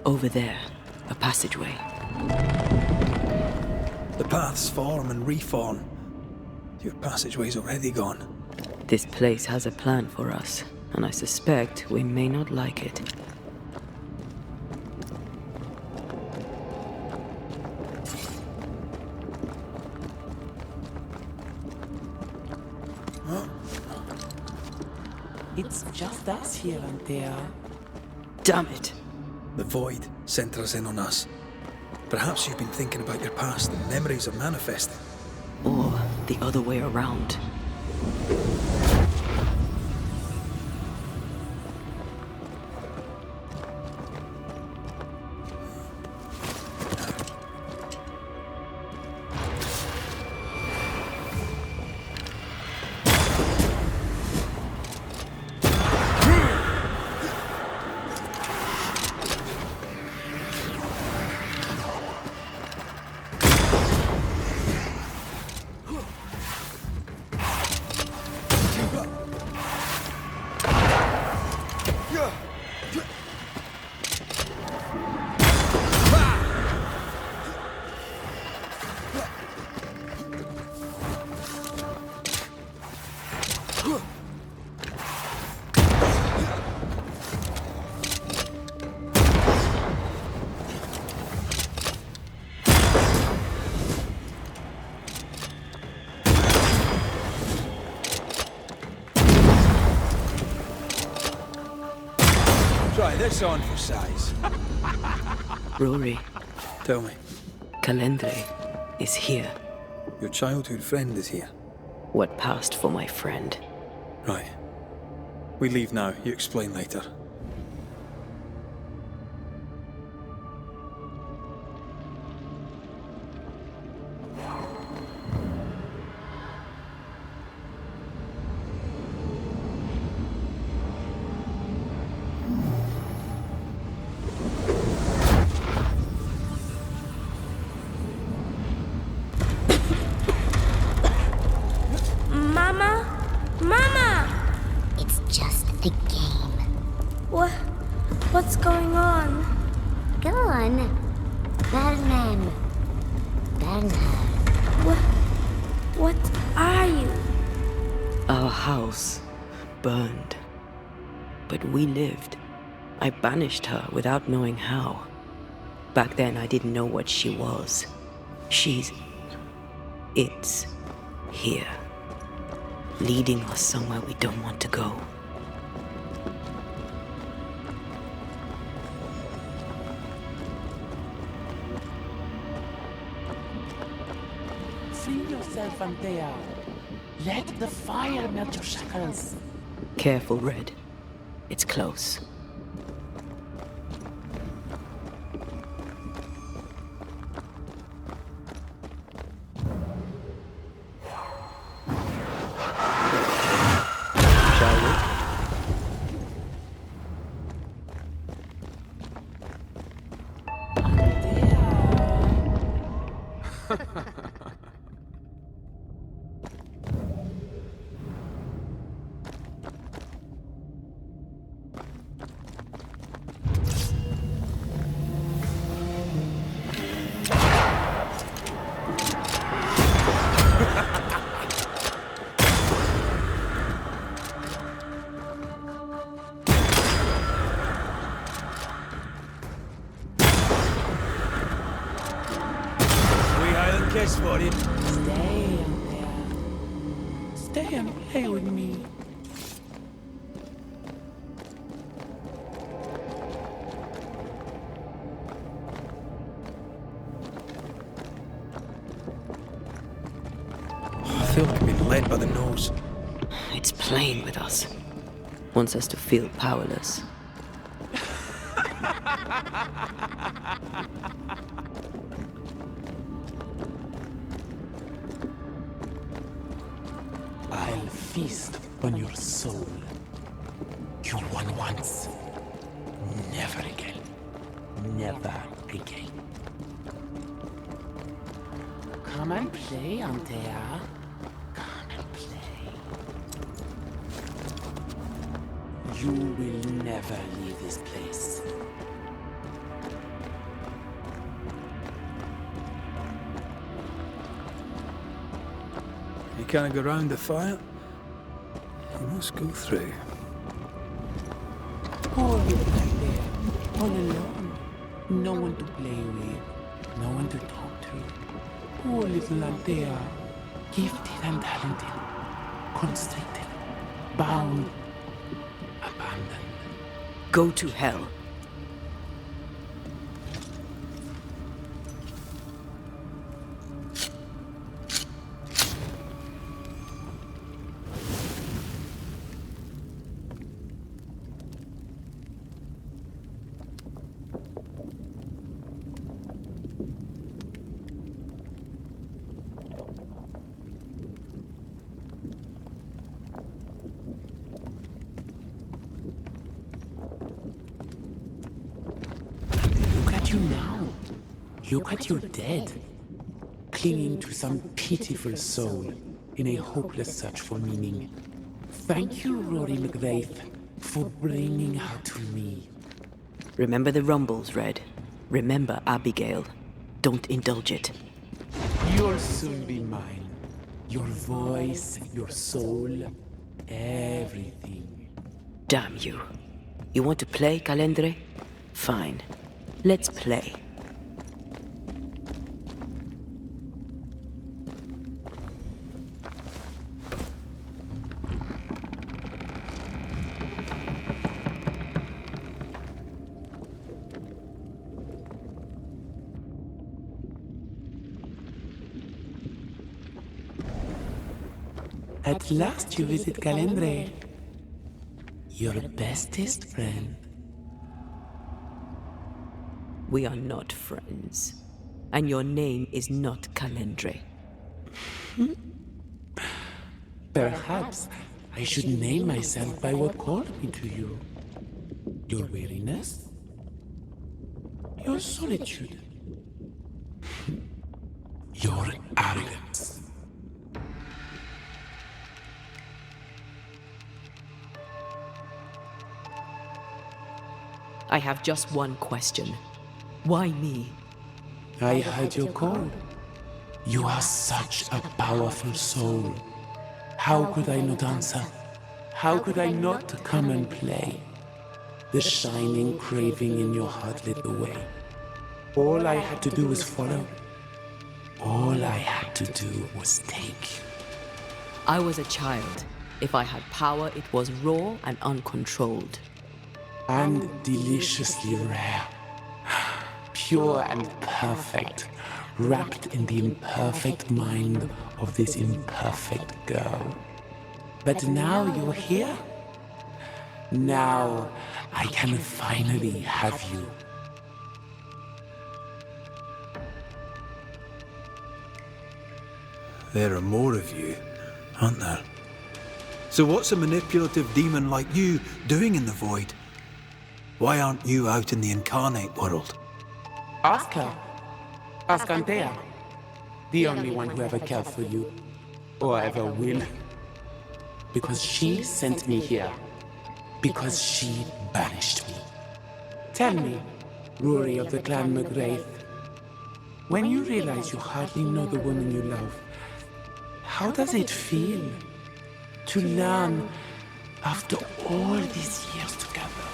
Over there, a passageway. The paths form and reform. Your passageway's already gone. This place has a plan for us, and I suspect we may not like it. It's just us here, Antea. Damn it! The void centres in on us. Perhaps you've been thinking about your past and memories are manifesting. Or the other way around. Try this on for size. Rory, Tell me, Calendre is here. your childhood friend is here. What passed for my friend? Right. We leave now. You explain later. Mama? Mama! It's just a game. What's going on? Go on. Batman. Bernhard. What are you? Our house burned. But we lived. I banished her without knowing how. Back then, I didn't know what she was. It's here. Leading us somewhere we don't want to go. Free yourself, Antea. Let the fire melt your shackles. Careful, Red. It's close. Shall we? Kiss for you. Stay, Antea. Stay and play with me. I feel like I'm being led by the nose. It's playing with us. Wants us to feel powerless. I'll feast on your soul. You won once. Never again. Never again. Come and play, Antea. Come and play. You will never leave this place. You can't go round the fire. You must go through. Poor little Antea. All alone. No one to play with. No one to talk to. Poor little Antea. Gifted and talented. Constricted. Bound. abandoned. Go to hell. Look at you now. Look at your dead, clinging to some pitiful soul in a hopeless search for meaning. Thank you, Rory McGrath, for bringing her to me. Remember the rumbles, Red. Remember Abigail. Don't indulge it. You'll soon be mine. Your voice, your soul, everything. Damn you. You want to play, Calendre? Fine. Let's play. At last you visit Calendre, your bestest friend. We are not friends. And your name is not Calendre. Perhaps I should name myself by what called me to you. Your weariness? Your solitude? Your arrogance? I have just one question. Why me? I heard your call. You are such a powerful soul. How could I not answer? How could I not come and play? The shining craving in your heart lit the way. All I had to do was follow. All I had to do was take. I was a child. If I had power, it was raw and uncontrolled. And deliciously rare. Pure and perfect, wrapped in the imperfect mind of this imperfect girl. But now you're here. Now I can finally have you. There are more of you, aren't there? So what's a manipulative demon like you doing in the void? Why aren't you out in the incarnate world? Ask her. Ask Antea. The only one who ever cared for you. Or ever will. Because she sent me here. Because she banished me. Tell me, Rory of the clan McGrath, when you realize you hardly know the woman you love, how does it feel to learn, after all these years together,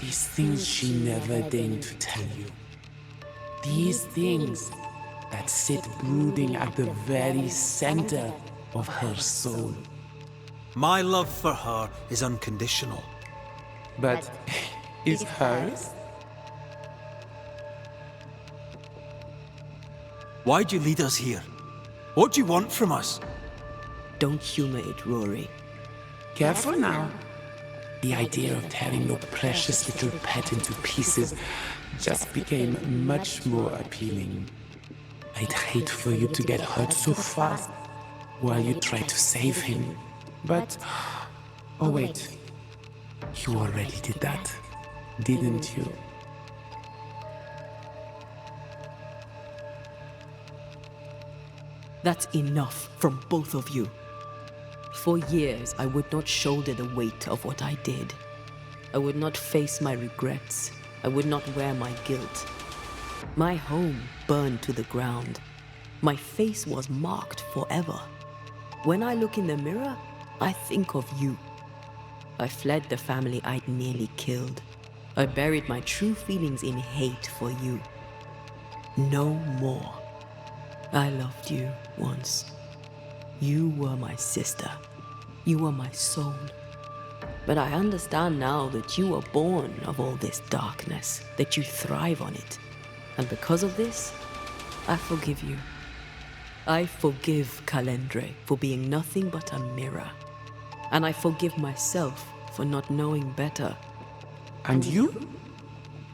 these things she never deigned to tell you? These things that sit brooding at the very center of her soul. My love for her is unconditional. But is hers? Why'd you lead us here? What do you want from us? Don't humor it, Rory. Careful now. The idea of tearing your precious little pet into pieces just became much more appealing. I'd hate for you to get hurt so fast while you try to save him. But, oh wait, you already did that, didn't you? That's enough from both of you. For years, I would not shoulder the weight of what I did. I would not face my regrets. I would not wear my guilt. My home burned to the ground. My face was marked forever. When I look in the mirror, I think of you. I fled the family I'd nearly killed. I buried my true feelings in hate for you. No more. I loved you once. You were my sister. You were my soul. But I understand now that you were born of all this darkness, that you thrive on it. And because of this, I forgive you. I forgive Calendre for being nothing but a mirror. And I forgive myself for not knowing better. And you?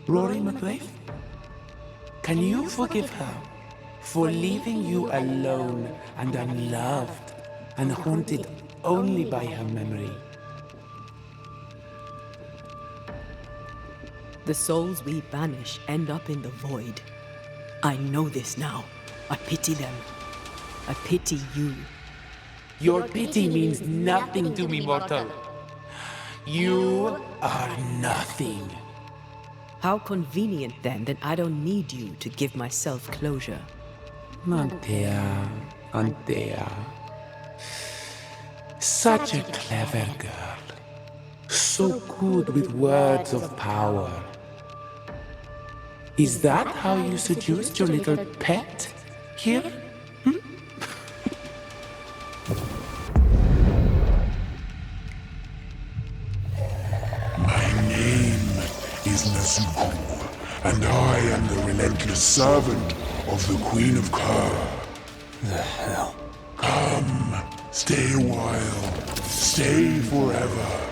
Rory McGrath? Can you forgive her for leaving you alone and unloved and haunted only by her memory? The souls we banish end up in the void. I know this now. I pity them. I pity you. Your pity means nothing to me, mortal. You are nothing. How convenient then that I don't need you to give myself closure. Antea, Antea. Such a clever girl. So good with words of power. Is that how you seduced your little pet here? My name is Nezuko, and I am the relentless servant of the Queen of Kerr. The hell? Come, stay a while, stay forever.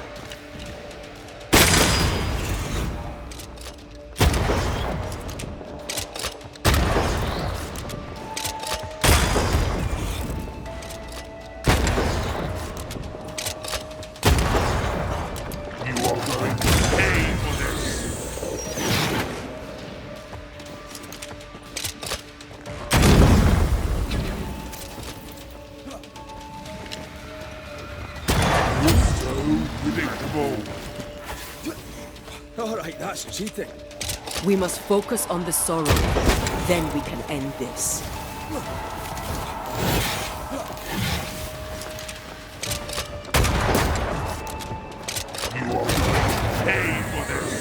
Alright, that's cheating. We must focus on the sorrow. Then we can end this. You are pay for this.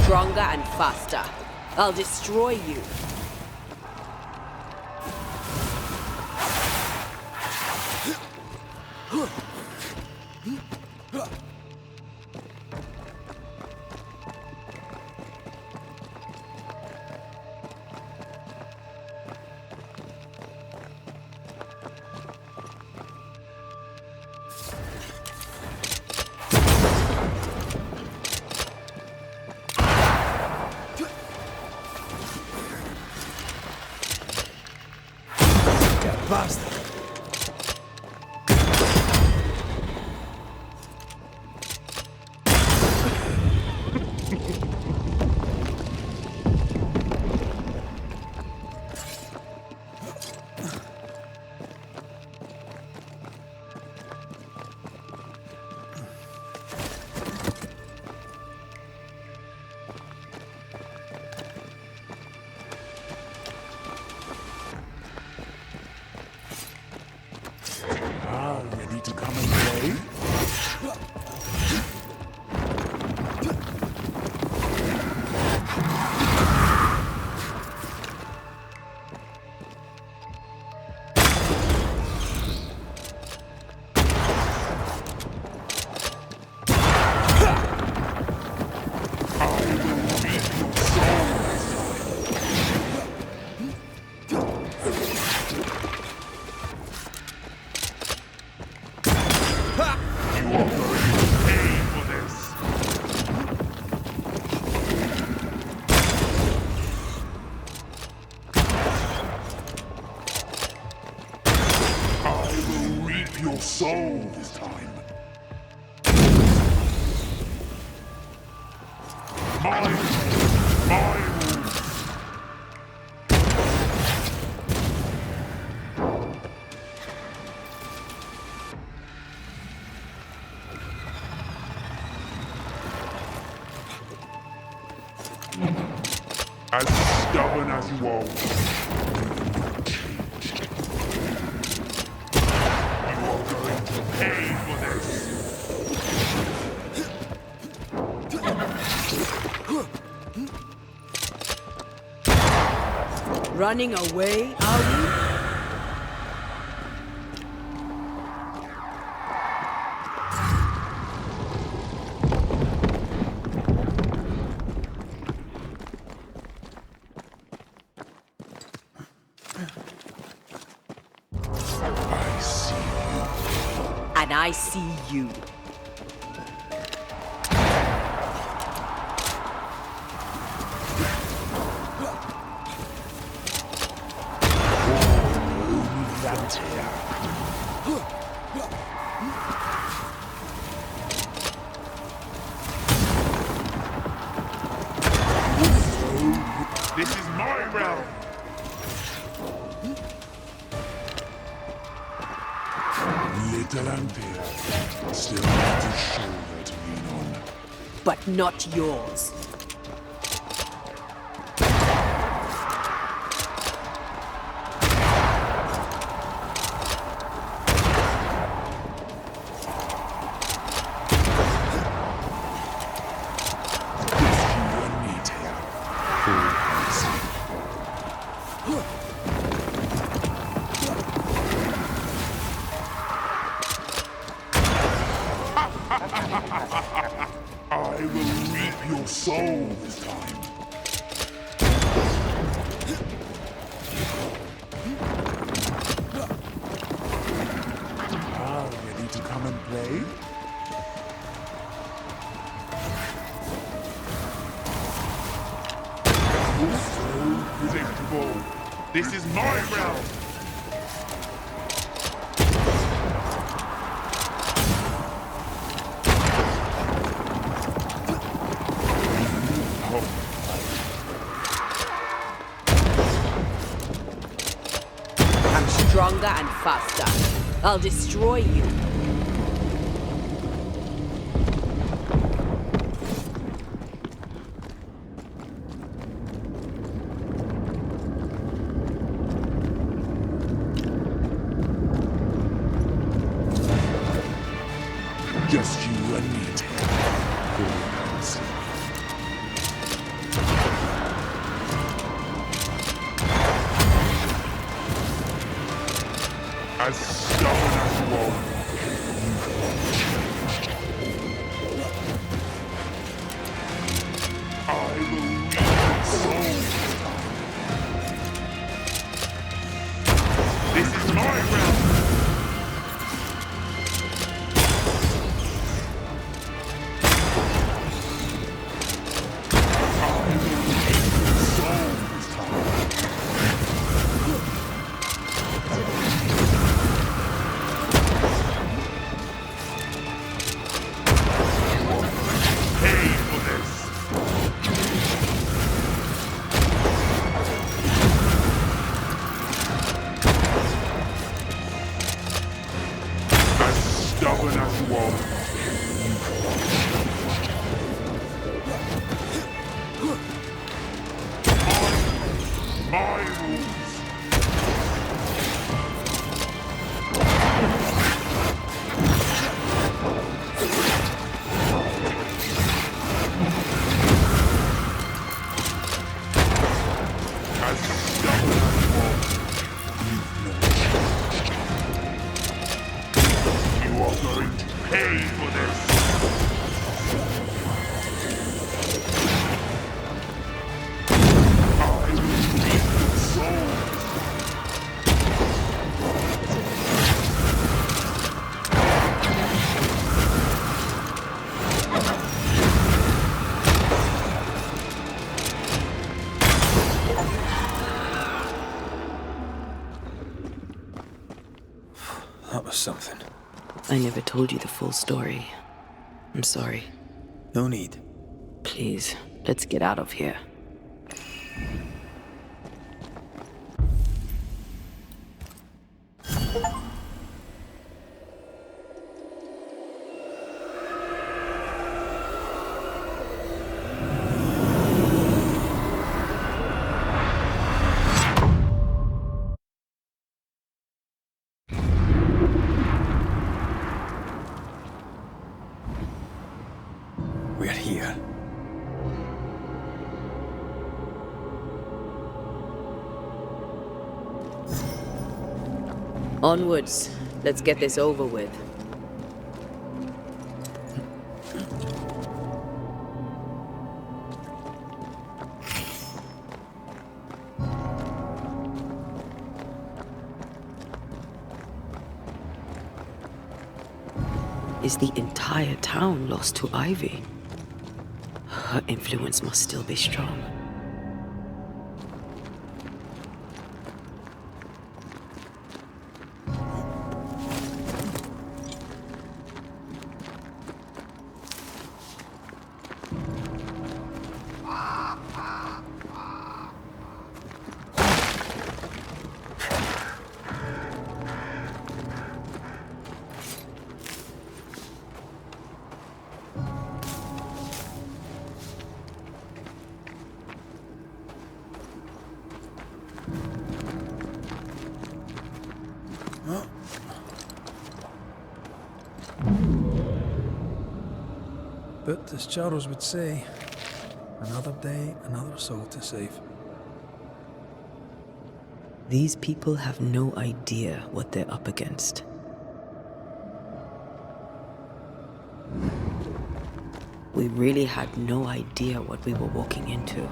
Stronger and faster. I'll destroy you. Bastard. Ready to come and play? Your soul this time. Mine! As stubborn as you are. are going to pay for this. Running away, are you? I see you. And I see you. This is my realm. Little Anthea still needs a shoulder to lean on. But not yours. I will reap your soul this time. Ready to come and play? You're so predictable. This is my realm. I'm stronger and faster. I'll destroy you. Just you and me, Taylor. Go and see. As stubborn as you are, I will reap your soul this time. This is my realm. Stubborn as you are. My rules. As stubborn as you are, you are going to pay for this. I will reap your soul. That was something. I never told you the full story. I'm sorry. No need. Please, let's get out of here. Onwards. Let's get this over with. Is the entire town lost to Ivy? Her influence must still be strong. But as Charles would say, another day, another soul to save. These people have no idea what they're up against. We really had no idea what we were walking into.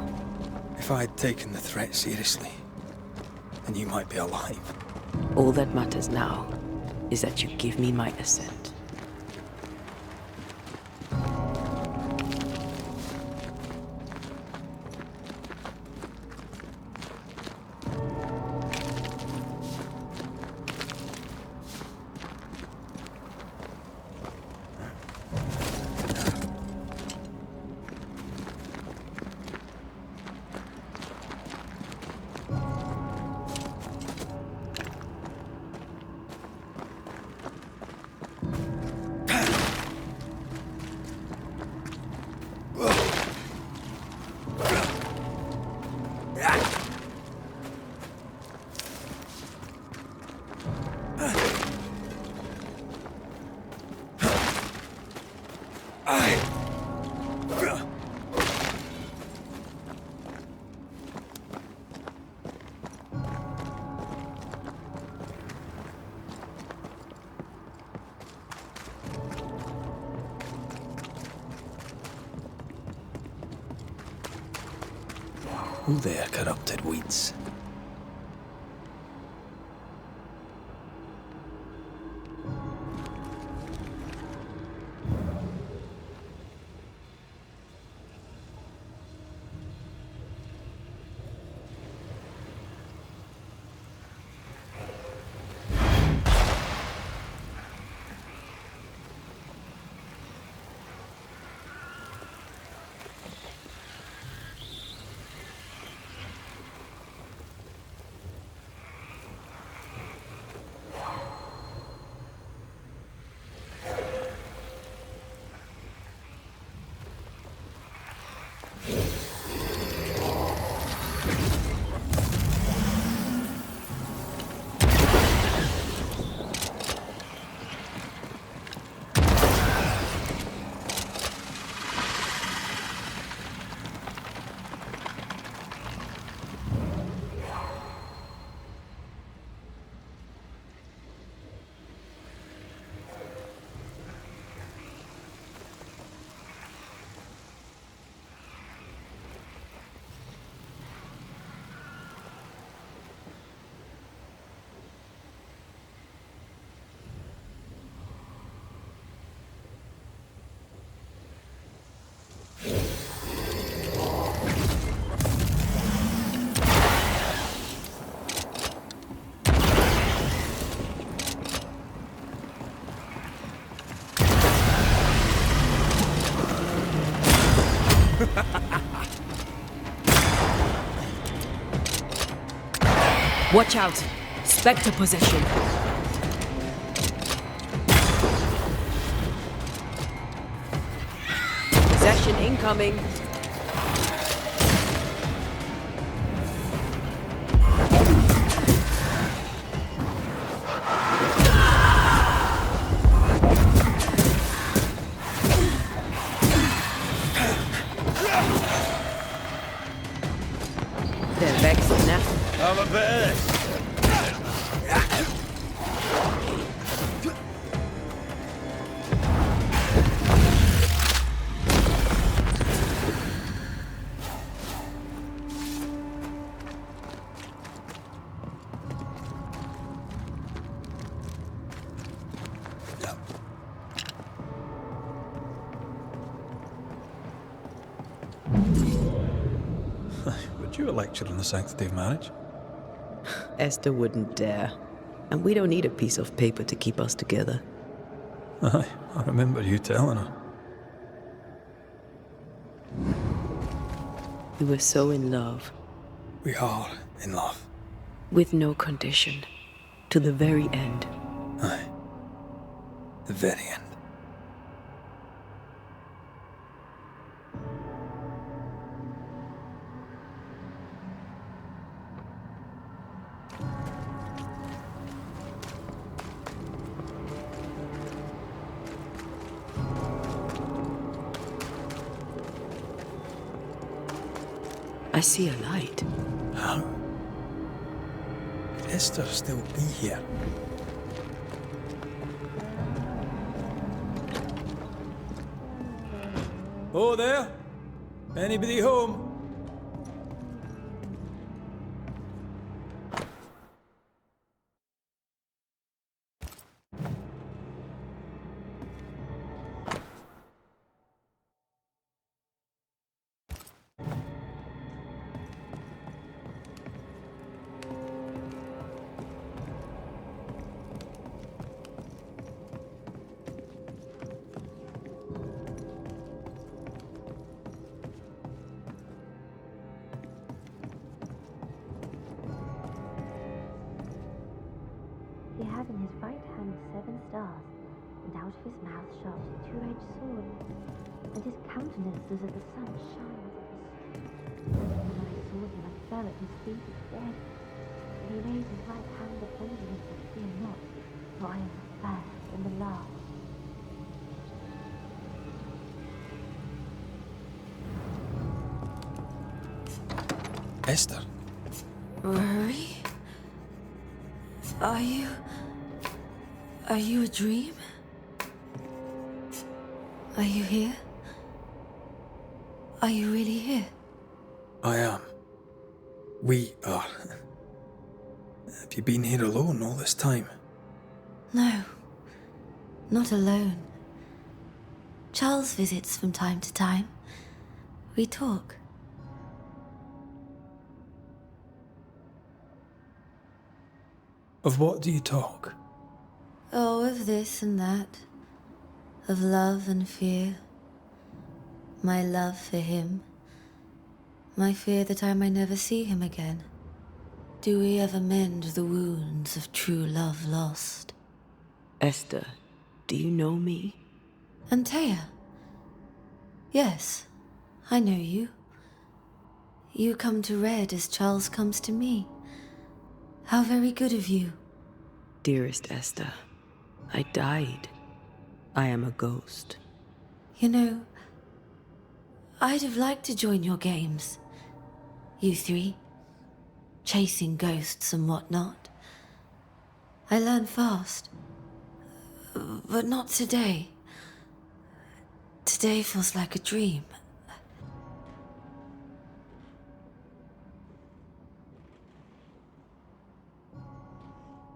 If I had taken the threat seriously, then you might be alive. All that matters now is that you give me my assent. Who there, corrupted weeds? Watch out! Spectre possession! Possession incoming! They're vexed now. I'm a bit of this. due a lecture on the sanctity of marriage. Esther wouldn't dare. And we don't need a piece of paper to keep us together. Aye, I remember you telling her. We were so in love. We are in love. With no condition. To the very end. Aye. The very end. I see a light. How? Could Esther still be here? Oh, there? Anybody home? He had in his right hand 7 stars, and out of his mouth shot a 2-edged sword, and his countenance was as the sun shines. And when I saw him, I fell at his feet dead. And he raised his right hand upon me and said, "Fear not, for I am the first and the last." Esther? Rory? Are you a dream? Are you here? Are you really here? I am. We are. Have you been here alone all this time? No, not alone. Charles visits from time to time. We talk. Of what do you talk? Oh, of this and that. Of love and fear. My love for him. My fear that I may never see him again. Do we ever mend the wounds of true love lost? Esther, do you know me? Antea? Yes, I know you. You come to Red as Charles comes to me. How very good of you. Dearest Esther, I died. I am a ghost. You know, I'd have liked to join your games. You 3. Chasing ghosts and whatnot. I learn fast. But not today. Today feels like a dream.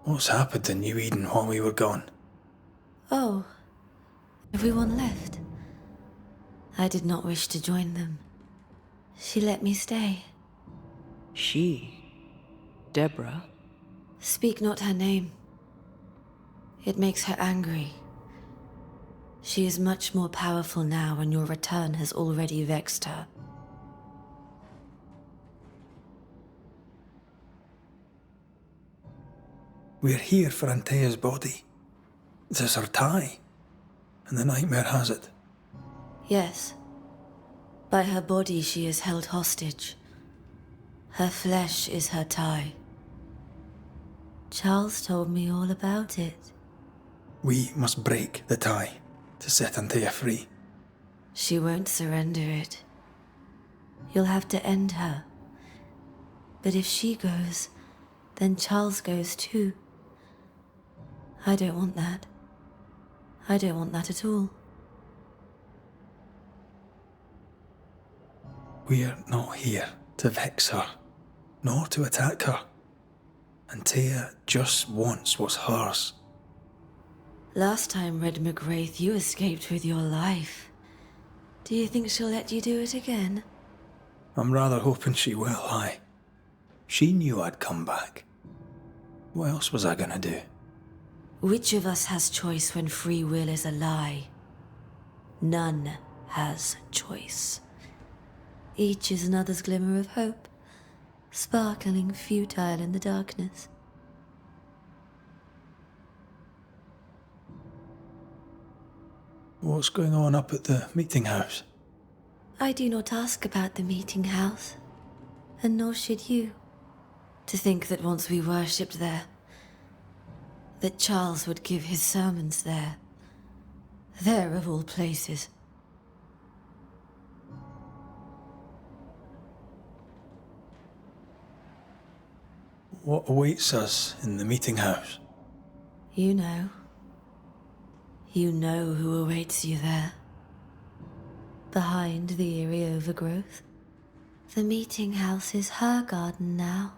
What's happened in New Eden while we were gone? Oh, everyone left. I did not wish to join them. She let me stay. She? Deborah? Speak not her name. It makes her angry. She is much more powerful now, and your return has already vexed her. We're here for Antea's body. This is her tie. And the nightmare has it. Yes. By her body she is held hostage. Her flesh is her tie. Charles told me all about it. We must break the tie to set Antea free. She won't surrender it. You'll have to end her. But if she goes, then Charles goes too. I don't want that. I don't want that at all. We're not here to vex her, nor to attack her. Antea just wants what's hers. Last time, Red McWraith, you escaped with your life. Do you think she'll let you do it again? I'm rather hoping she will, aye. She knew I'd come back. What else was I gonna do? Which of us has choice when free will is a lie? None has choice. Each is another's glimmer of hope, sparkling futile in the darkness. What's going on up at the meeting house? I do not ask about the meeting house, and nor should you. To think that once we worshipped there, that Charles would give his sermons there. There of all places. What awaits us in the meeting house? You know. You know who awaits you there. Behind the eerie overgrowth. The meeting house is her garden now.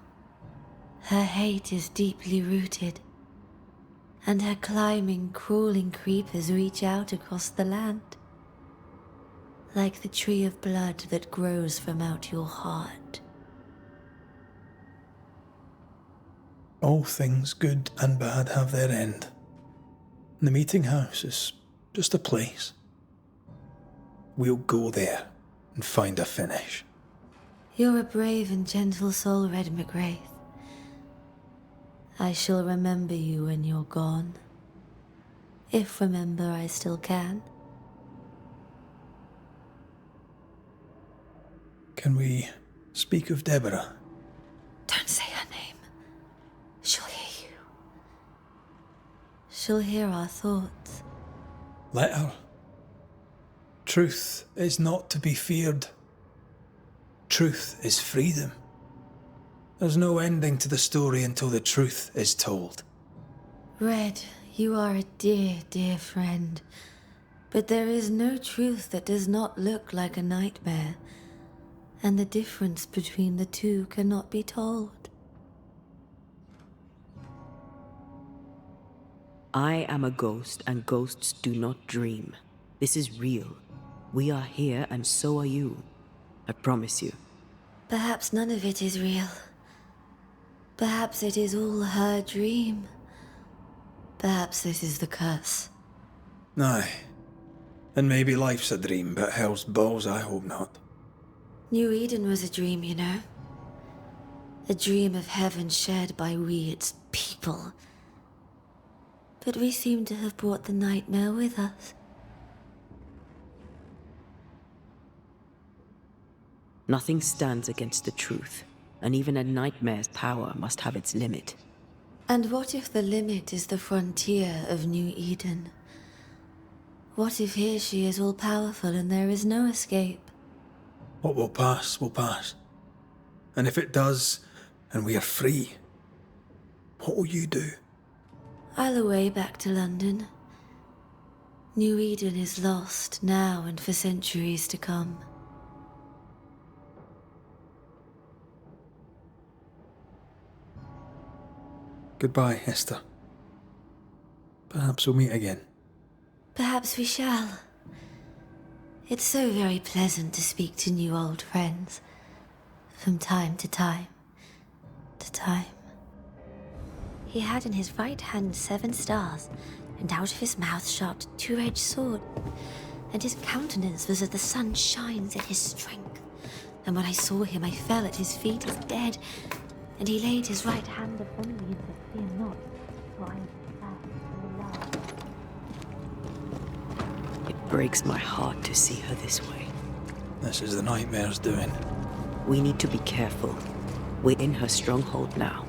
Her hate is deeply rooted, and her climbing, crawling creepers reach out across the land. Like the tree of blood that grows from out your heart. All things good and bad have their end. The meeting house is just a place. We'll go there and find a finish. You're a brave and gentle soul, Red McGrath. I shall remember you when you're gone. If remember I still can. Can we speak of Deborah? Don't say her name. She'll hear you. She'll hear our thoughts. Let her. Truth is not to be feared. Truth is freedom. There's no ending to the story until the truth is told. Red, you are a dear, dear friend. But there is no truth that does not look like a nightmare. And the difference between the two cannot be told. I am a ghost, and ghosts do not dream. This is real. We are here, and so are you. I promise you. Perhaps none of it is real. Perhaps it is all her dream. Perhaps this is the curse. Aye. And maybe life's a dream, but hell's balls, I hope not. New Eden was a dream, you know. A dream of heaven shared by we, its people. But we seem to have brought the nightmare with us. Nothing stands against the truth, and even a nightmare's power must have its limit. And what if the limit is the frontier of New Eden? What if here she is all-powerful and there is no escape? What will pass, will pass. And if it does, and we are free, what will you do? I'll away back to London. New Eden is lost now and for centuries to come. Goodbye, Esther. Perhaps we'll meet again. Perhaps we shall. It's so very pleasant to speak to new old friends. From time to time. To time. He had in his right hand 7 stars, and out of his mouth shot a 2-edged sword. And his countenance was as the sun shines in his strength. And when I saw him, I fell at his feet as dead. And he laid his right hand upon me and said, "Fear not, for I am fast and alive." It breaks my heart to see her this way. This is the nightmare's doing. We need to be careful. We're in her stronghold now.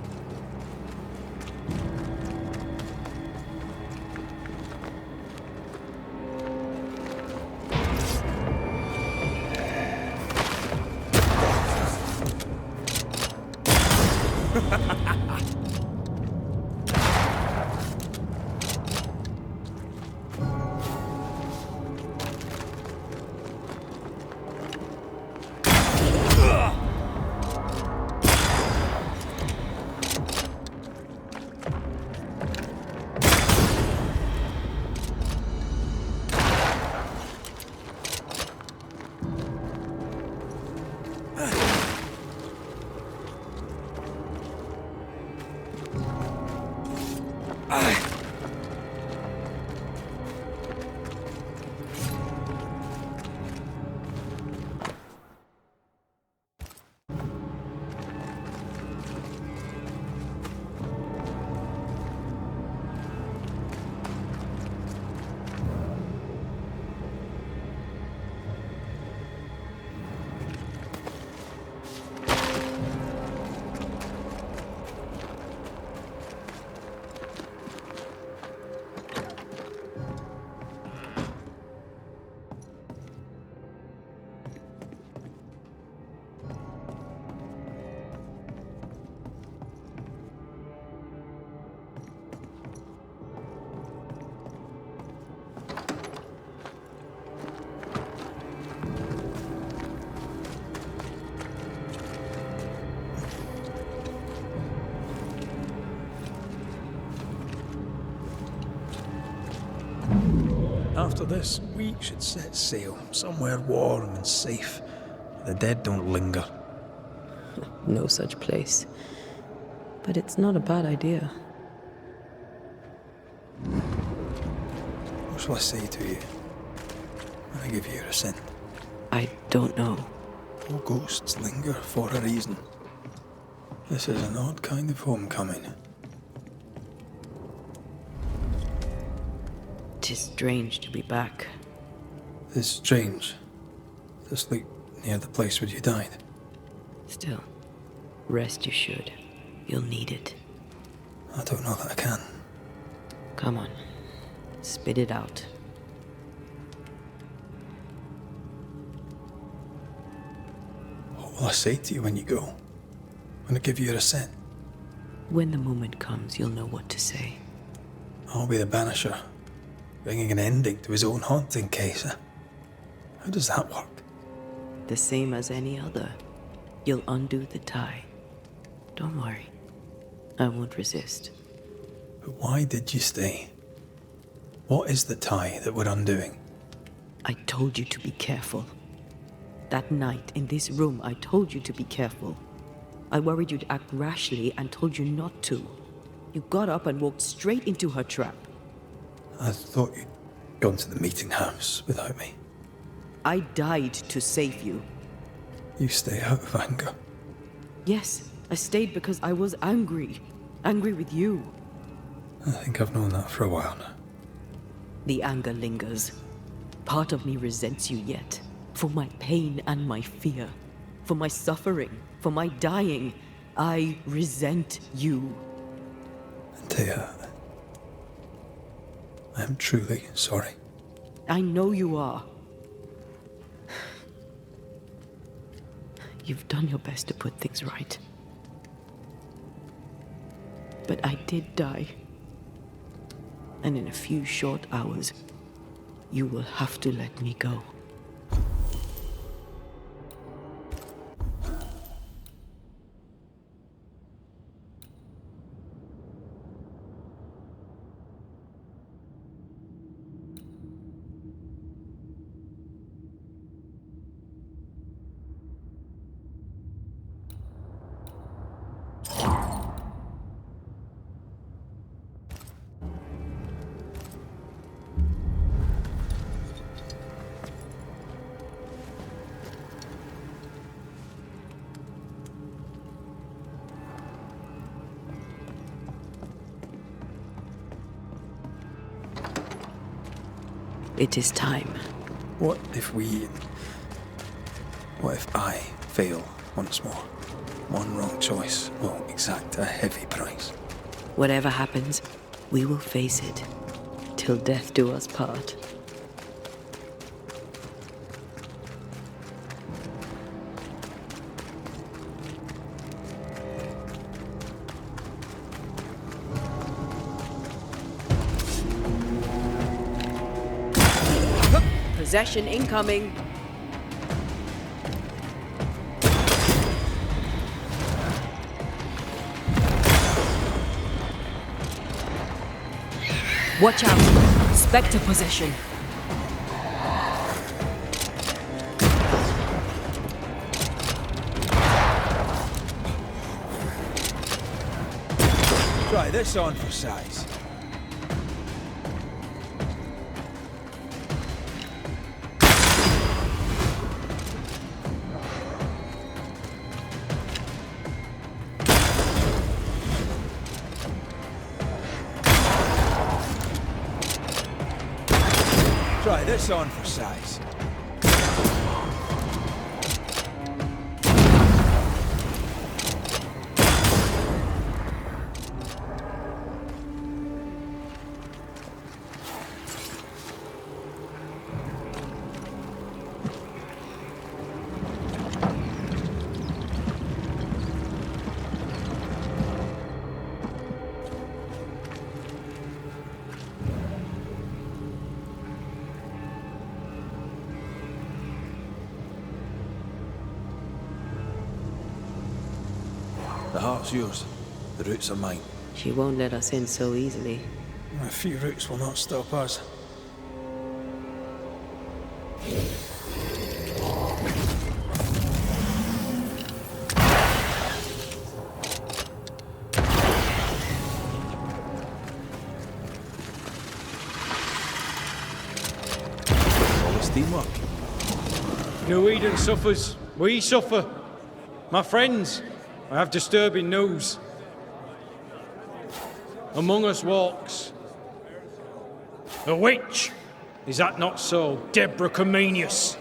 After this, we should set sail somewhere warm and safe. The dead don't linger. No such place. But it's not a bad idea. What shall I say to you when I give you your assent? I don't know. All ghosts linger for a reason. This is an odd kind of homecoming. 'Tis strange to be back. It's strange to sleep near the place where you died. Still, rest you should. You'll need it. I don't know that I can. Come on. Spit it out. What will I say to you when you go? When I give you your assent? When the moment comes, you'll know what to say. I'll be the Banisher, bringing an ending to his own haunting case. How does that work? The same as any other. You'll undo the tie. Don't worry. I won't resist. But why did you stay? What is the tie that we're undoing? I told you to be careful. That night, in this room, I told you to be careful. I worried you'd act rashly and told you not to. You got up and walked straight into her trap. I thought you'd gone to the meeting house without me. I died to save you. You stay out of anger. Yes, I stayed because I was angry. Angry with you. I think I've known that for a while now. The anger lingers. Part of me resents you yet. For my pain and my fear. For my suffering. For my dying. I resent you. Thea, I am truly sorry. I know you are. You've done your best to put things right. But I did die. And in a few short hours, you will have to let me go. It is time. What if I fail once more? One wrong choice will exact a heavy price. Whatever happens, we will face it. Till death do us part. Possession incoming. Watch out! Spectre possession. Try this on for size. Try this on for size. The heart's yours. The roots are mine. She won't let us in so easily. A few roots will not stop us. Teamwork. No Eden suffers, we suffer. My friends, I have disturbing news. Among us walks a witch. Is that not so, Deborah Comenius?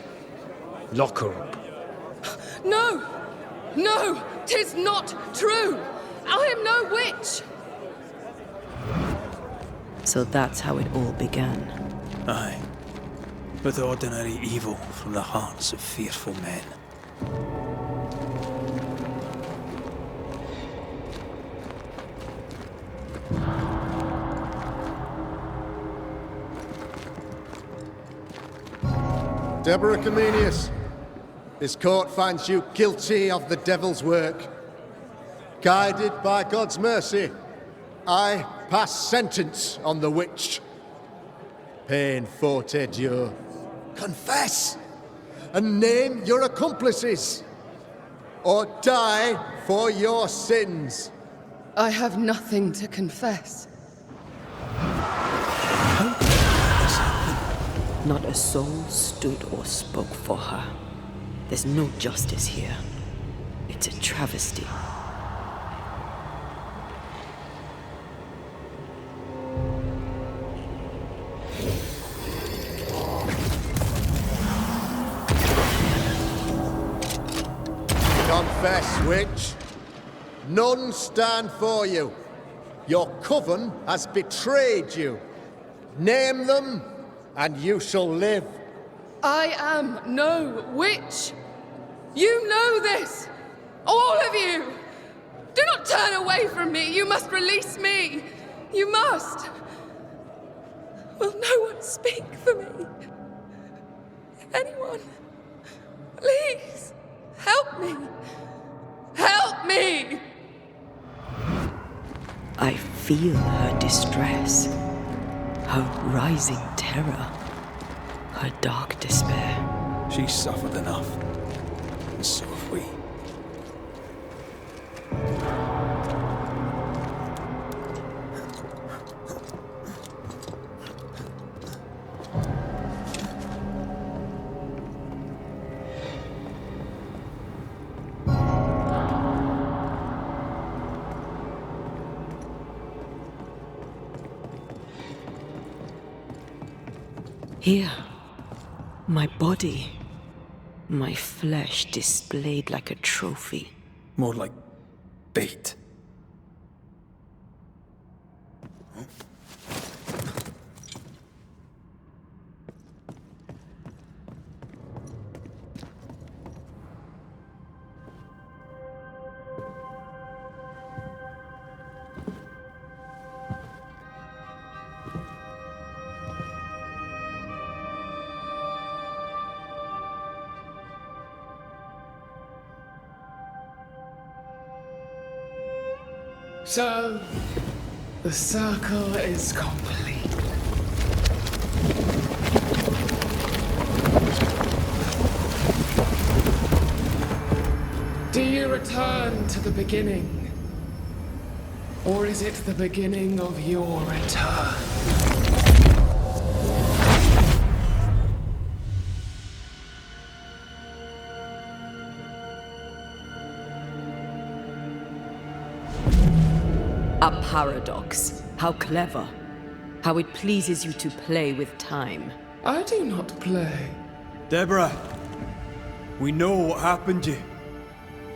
Lock her up. No! No! 'Tis not true! I am no witch! So that's how it all began. Aye. With ordinary evil from the hearts of fearful men. Deborah Comenius, this court finds you guilty of the devil's work. Guided by God's mercy, I pass sentence on the witch. Pain forte Dieu. Confess and name your accomplices, or die for your sins. I have nothing to confess. Not a soul stood or spoke for her. There's no justice here. It's a travesty. Confess, witch. None stand for you. Your coven has betrayed you. Name them, and you shall live. I am no witch. You know this. All of you. Do not turn away from me. You must release me. You must. Will no one speak for me? Anyone? Please, help me. Help me! I feel her distress, her rising terror, her dark despair. She's suffered enough, and so have we. Here, my body, my flesh displayed like a trophy. More like bait. So, the circle is complete. Do you return to the beginning? Or is it the beginning of your return? A paradox. How clever. How it pleases you to play with time. I do not play. Deborah, we know what happened to you.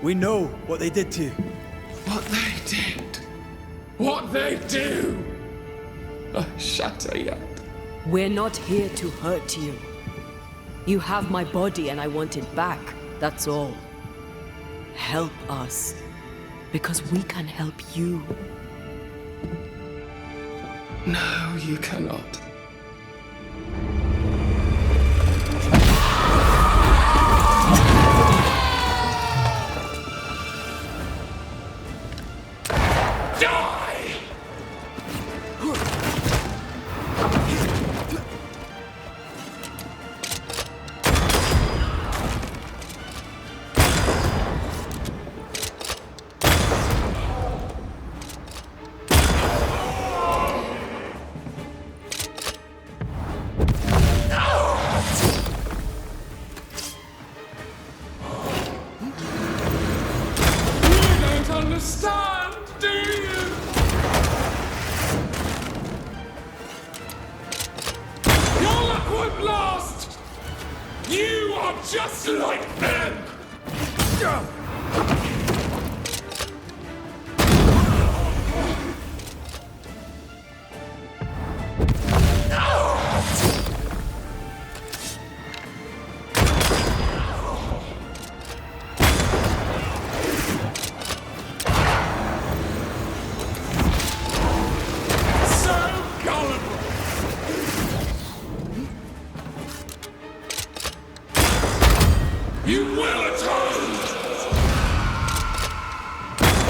We know what they did to you. What they did. What they do. I shatter yet. We're not here to hurt you. You have my body and I want it back. That's all. Help us. Because we can help you. No, you cannot. Die! just like them! You will atone!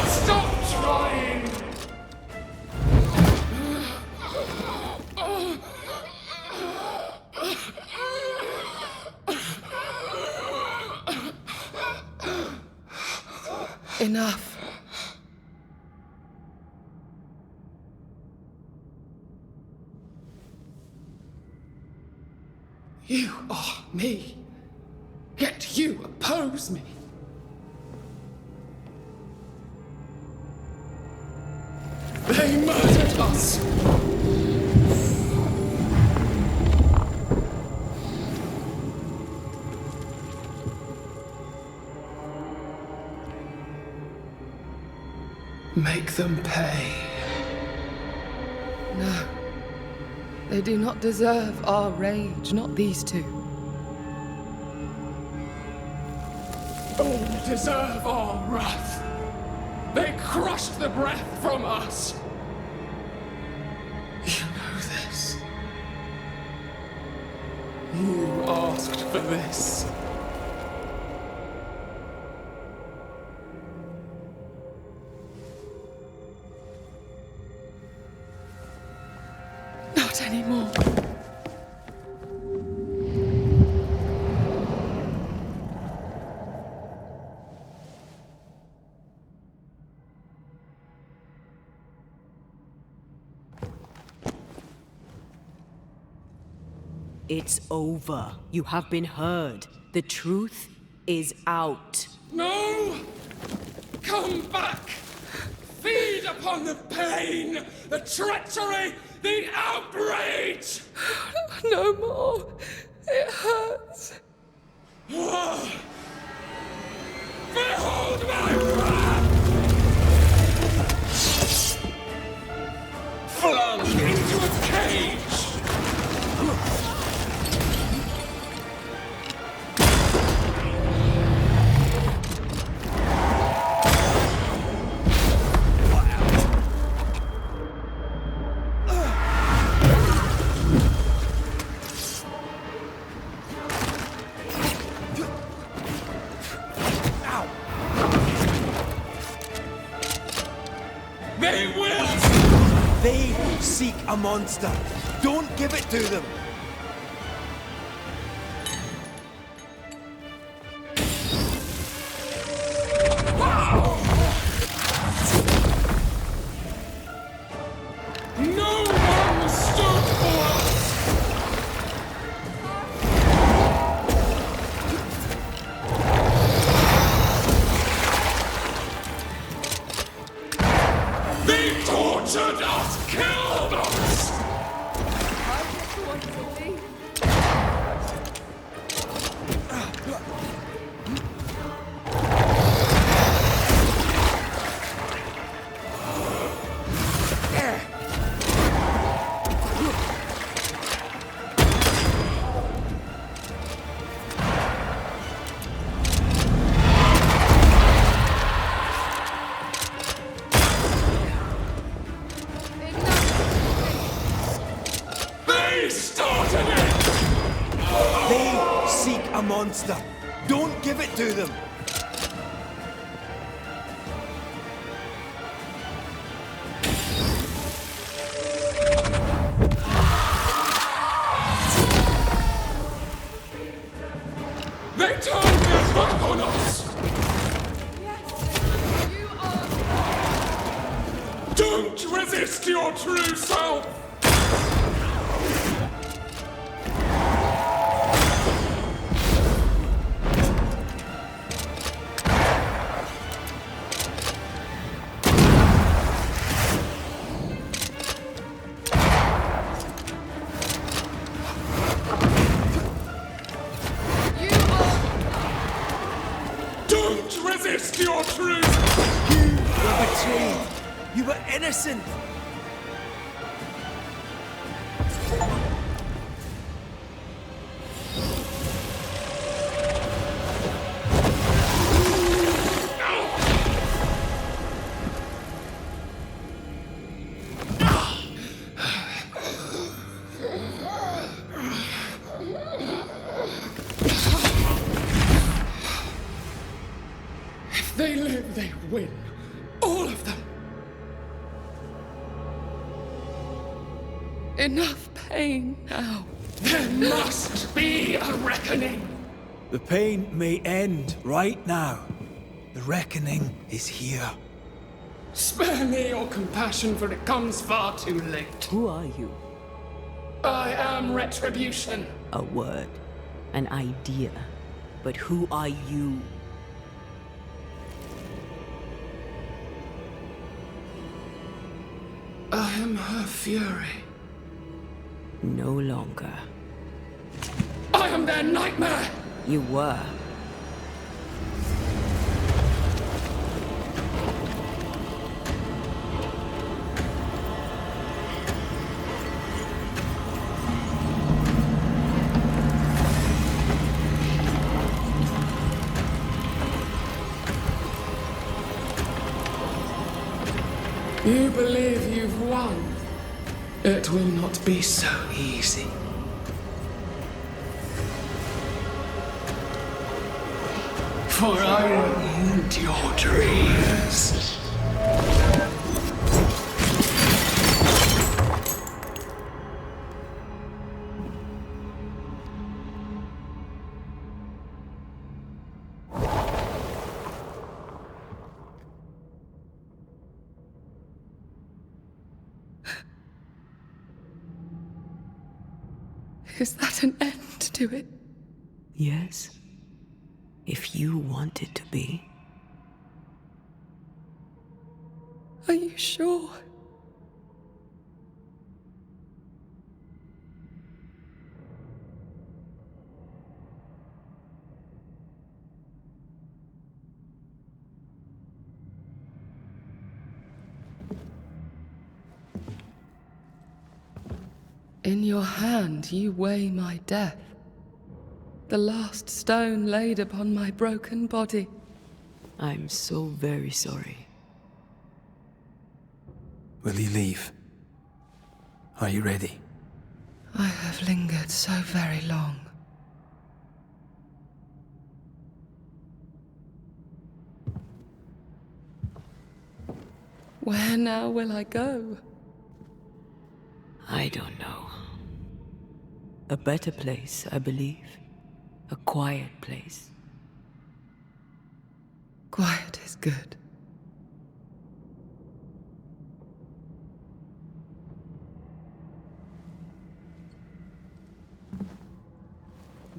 Stop trying! Enough. You are me. Yet you oppose me. They murdered us. Make them pay. No. They do not deserve our rage, not these two. All deserve our wrath. They crushed the breath from us. You know this. You asked for this. Not anymore. It's over. You have been heard. The truth is out. No! Come back! Feed upon the pain, the treachery, the outrage! No more. It hurts. Behold my wrath! Flung into a cage! They will! They seek a monster. Don't give it to them. No one stood for us! They tortured us, killed us! I just want to leave. They started it! They seek a monster. Don't give it to them. They turned their back on us! You are. Don't resist your true self! You are. resist your truth! You were betrayed. You were innocent. If they live, they win. All of them. Enough pain now. There must be a reckoning. The pain may end right now. The reckoning is here. Spare me your compassion, for it comes far too late. Who are you? I am Retribution. A word. An idea. But who are you? I am her fury. No longer. I am their nightmare! You were. You believe you've won? It will not be so easy. For I will end your dreams. Is that an end to it? Yes. If you want it to be. Are you sure? In your hand you weigh my death. The last stone laid upon my broken body. I'm so very sorry. Will you leave? Are you ready? I have lingered so very long. Where now will I go? I don't know. A better place, I believe. A quiet place. Quiet is good.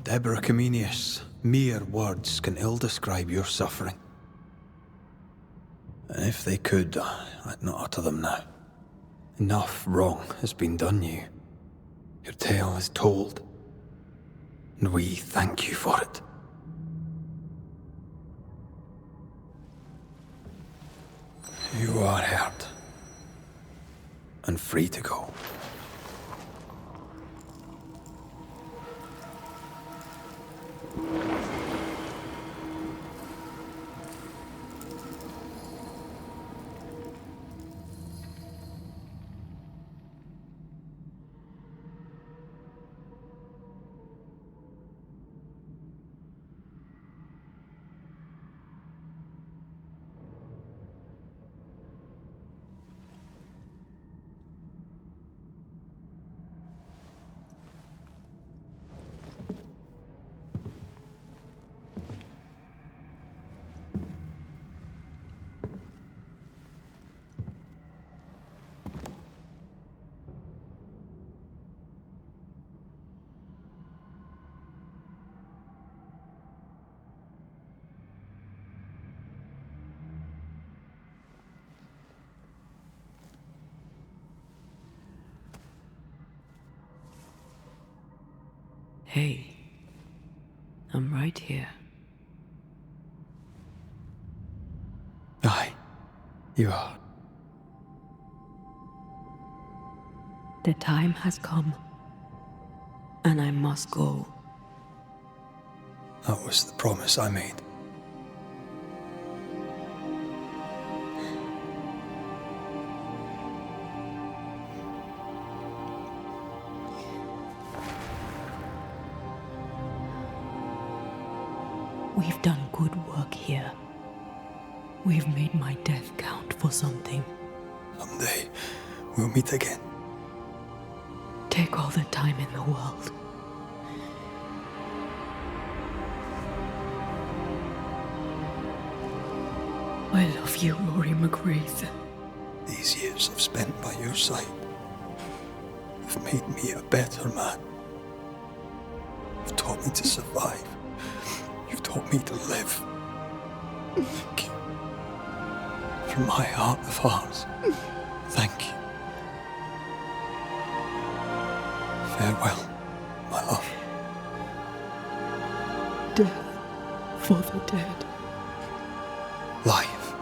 Deborah Comenius, mere words can ill describe your suffering. And if they could, I'd not utter them now. Enough wrong has been done you. Your tale is told, and we thank you for it. You are heard, and free to go. Hey, I'm right here. You are. The time has come, and I must go. That was the promise I made. We've done good work here. We've made my death count for something. Someday, we'll meet again. Take all the time in the world. I love you, Rory McGrath. These years I've spent by your side have made me a better man. You've taught me to survive. You've taught me to live. Thank you. From my heart of hearts, thank you. Farewell, my love. Death for the dead. Life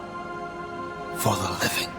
for the living.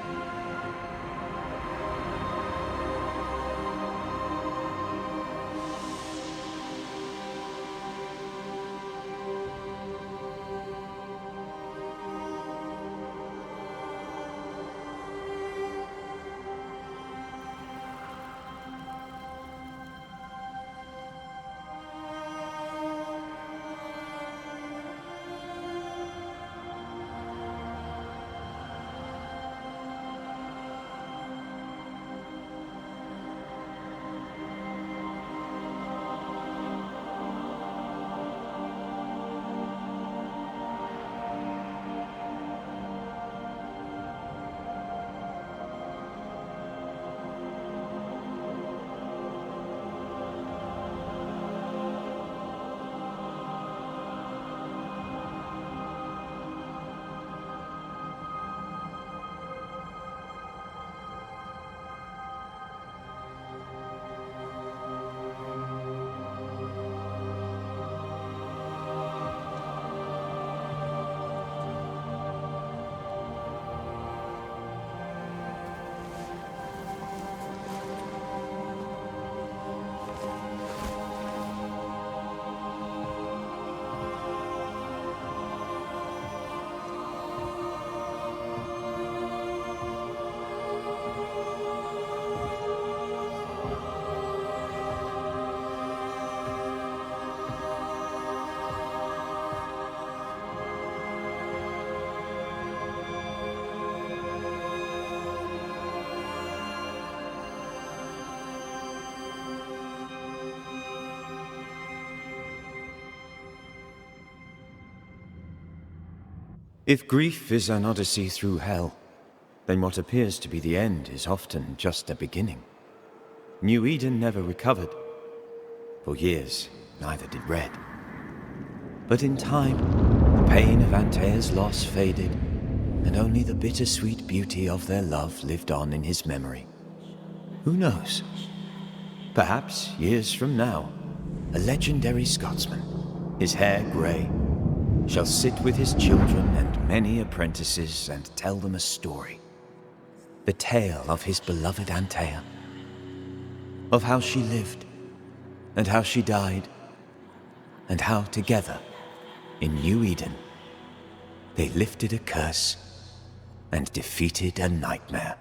If grief is an odyssey through hell, then what appears to be the end is often just a beginning. New Eden never recovered. For years, neither did Red. But in time, the pain of Antea's loss faded, and only the bittersweet beauty of their love lived on in his memory. Who knows? Perhaps, years from now, a legendary Scotsman, his hair grey, shall sit with his children and many apprentices and tell them a story. The tale of his beloved Antea. Of how she lived, and how she died, and how together, in New Eden, they lifted a curse and defeated a nightmare.